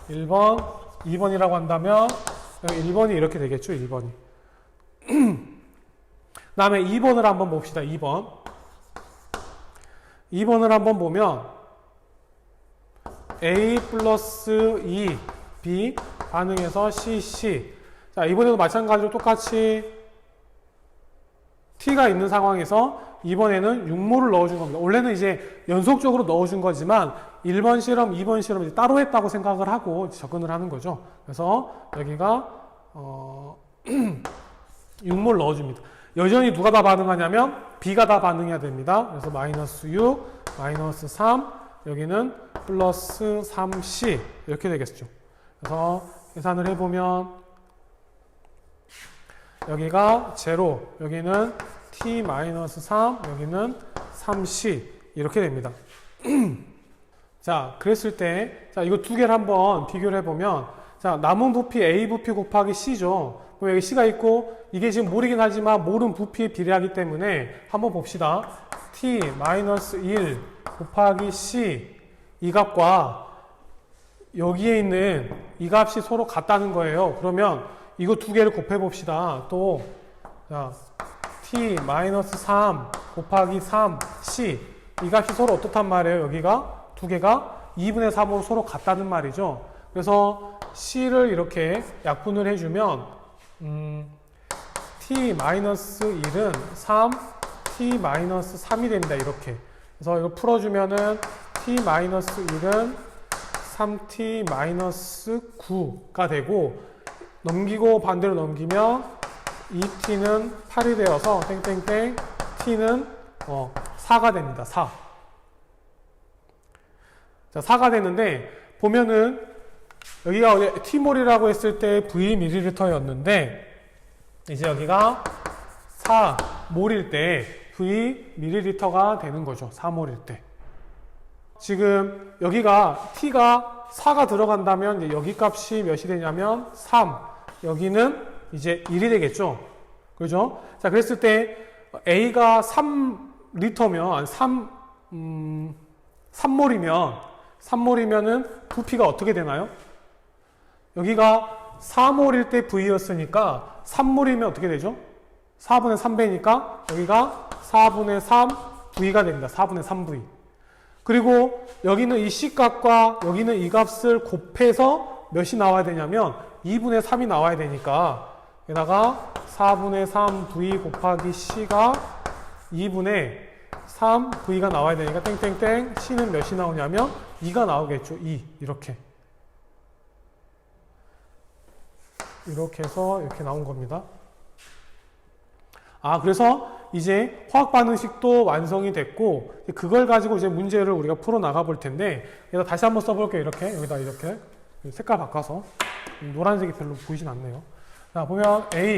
2번이라고 한다면 여기 1번이 이렇게 되겠죠. 1번이. 그 다음에 2번을 한번 봅시다. 2번을 한번 보면 A 플러스 2, B 반응해서 CC. 자, 이번에도 마찬가지로 똑같이 T가 있는 상황에서 이번에는 6몰을 넣어준 겁니다. 원래는 이제 연속적으로 넣어준 거지만 1번 실험, 2번 실험 이제 따로 했다고 생각을 하고 접근을 하는 거죠. 그래서 여기가 6몰 넣어줍니다. 여전히 누가 다 반응하냐면 B가 다 반응해야 됩니다. 그래서 마이너스 6, 마이너스 3, 여기는 플러스 3C 이렇게 되겠죠. 그래서 계산을 해보면 여기가 제로, 여기는 T 마이너스 3, 여기는 3C 이렇게 됩니다. 자, 그랬을 때, 자, 이거 두 개를 한번 비교를 해보면, 자, 남은 부피 A 부피 곱하기 C죠. 그럼 여기 C가 있고, 이게 지금 몰이긴 하지만 몰은 부피에 비례하기 때문에 한번 봅시다. T 마이너스 1 곱하기 C 이 값과 여기에 있는 이 값이 서로 같다는 거예요. 그러면 이거 두 개를 곱해 봅시다. 또, 자, T 마이너스 3 곱하기 3C 이 값이 서로 어떻단 말이에요. 여기가 두 개가 2분의 3으로 서로 같다는 말이죠. 그래서 C를 이렇게 약분을 해주면 T 마이너스 1은 3, T 마이너스 3이 됩니다. 이렇게. 그래서 이거 풀어주면은 T 마이너스 1은 3T 마이너스 9가 되고, 넘기고 반대로 넘기면 2T는 8이 되어서 땡땡땡 T는 4가 됩니다. 4. 자, 4가 되는데 보면은 여기가 T몰이라고 했을 때 V ml였는데 이제 여기가 4몰일 때 V ml가 되는 거죠. 4몰일 때. 지금 여기가 T가 4가 들어간다면 이제 여기 값이 몇이 되냐면 3. 여기는 이제 1이 되겠죠. 그죠? 자, 그랬을 때 A가 3리터면 3몰이면은 부피가 어떻게 되나요? 여기가 4몰일 때 V였으니까 3몰이면 어떻게 되죠? 4분의 3배니까 여기가 4분의 3 V가 됩니다. 4분의 3V. 그리고 여기는 이 C값과 여기는 이 값을 곱해서 몇이 나와야 되냐면 2분의 3이 나와야 되니까 여기다가 4분의 3V 곱하기 C가 2분의 3V가 나와야 되니까 땡땡땡 C는 몇이 나오냐면 2가 나오겠죠. 2 이렇게 이렇게 해서 이렇게 나온 겁니다. 그래서 이제 화학 반응식도 완성이 됐고, 그걸 가지고 이제 문제를 우리가 풀어 나가 볼 텐데, 여기다 다시 한번 써볼게요. 이렇게. 여기다 이렇게. 색깔 바꿔서. 노란색이 별로 보이진 않네요. 자, 보면 A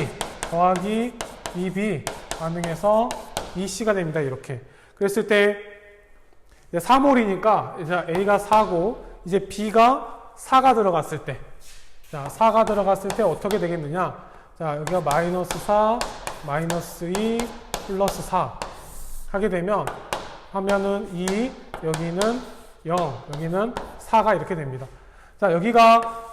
더하기 2B 반응해서 2C가 됩니다. 이렇게. 그랬을 때, 3몰이니까, 이제 A가 4고, 이제 B가 4가 들어갔을 때, 자, 4가 들어갔을 때 어떻게 되겠느냐? 자, 여기가 마이너스 4, 마이너스 2, 플러스 4 하게 되면 하면은 2, 여기는 0, 여기는 4가 이렇게 됩니다. 자, 여기가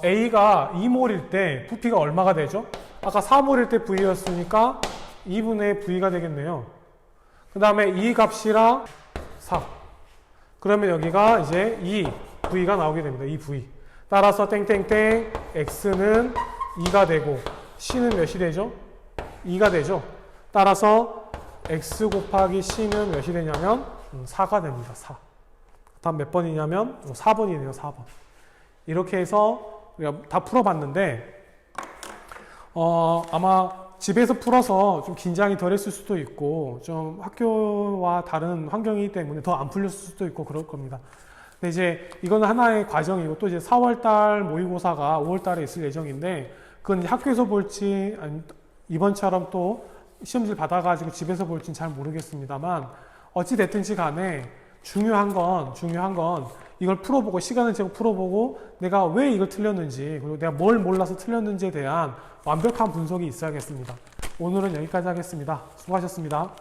A가 2몰일 때 부피가 얼마가 되죠? 아까 4몰일 때 V였으니까 2분의 V가 되겠네요. 그 다음에 이 값이랑 4. 그러면 여기가 이제 2V가 나오게 됩니다. 2V. 따라서 땡땡땡 X는 2가 되고 C는 몇이 되죠? 2가 되죠. 따라서 X 곱하기 C는 몇이 되냐면 4가 됩니다. 4. 다음 몇 번이냐면 4번이네요. 4번. 이렇게 해서 우리가 다 풀어봤는데 아마 집에서 풀어서 좀 긴장이 덜 했을 수도 있고 좀 학교와 다른 환경이기 때문에 더 안 풀렸을 수도 있고 그럴 겁니다. 근데 이제 이거는 하나의 과정이고 또 이제 4월달 모의고사가 5월달에 있을 예정인데 그건 이제 학교에서 볼지 아니 이번처럼 또 시험지를 받아가지고 집에서 볼지는 잘 모르겠습니다만 어찌 됐든지 간에 중요한 건 이걸 풀어보고 시간을 재고 풀어보고 내가 왜 이걸 틀렸는지 그리고 내가 뭘 몰라서 틀렸는지에 대한 완벽한 분석이 있어야겠습니다. 오늘은 여기까지 하겠습니다. 수고하셨습니다.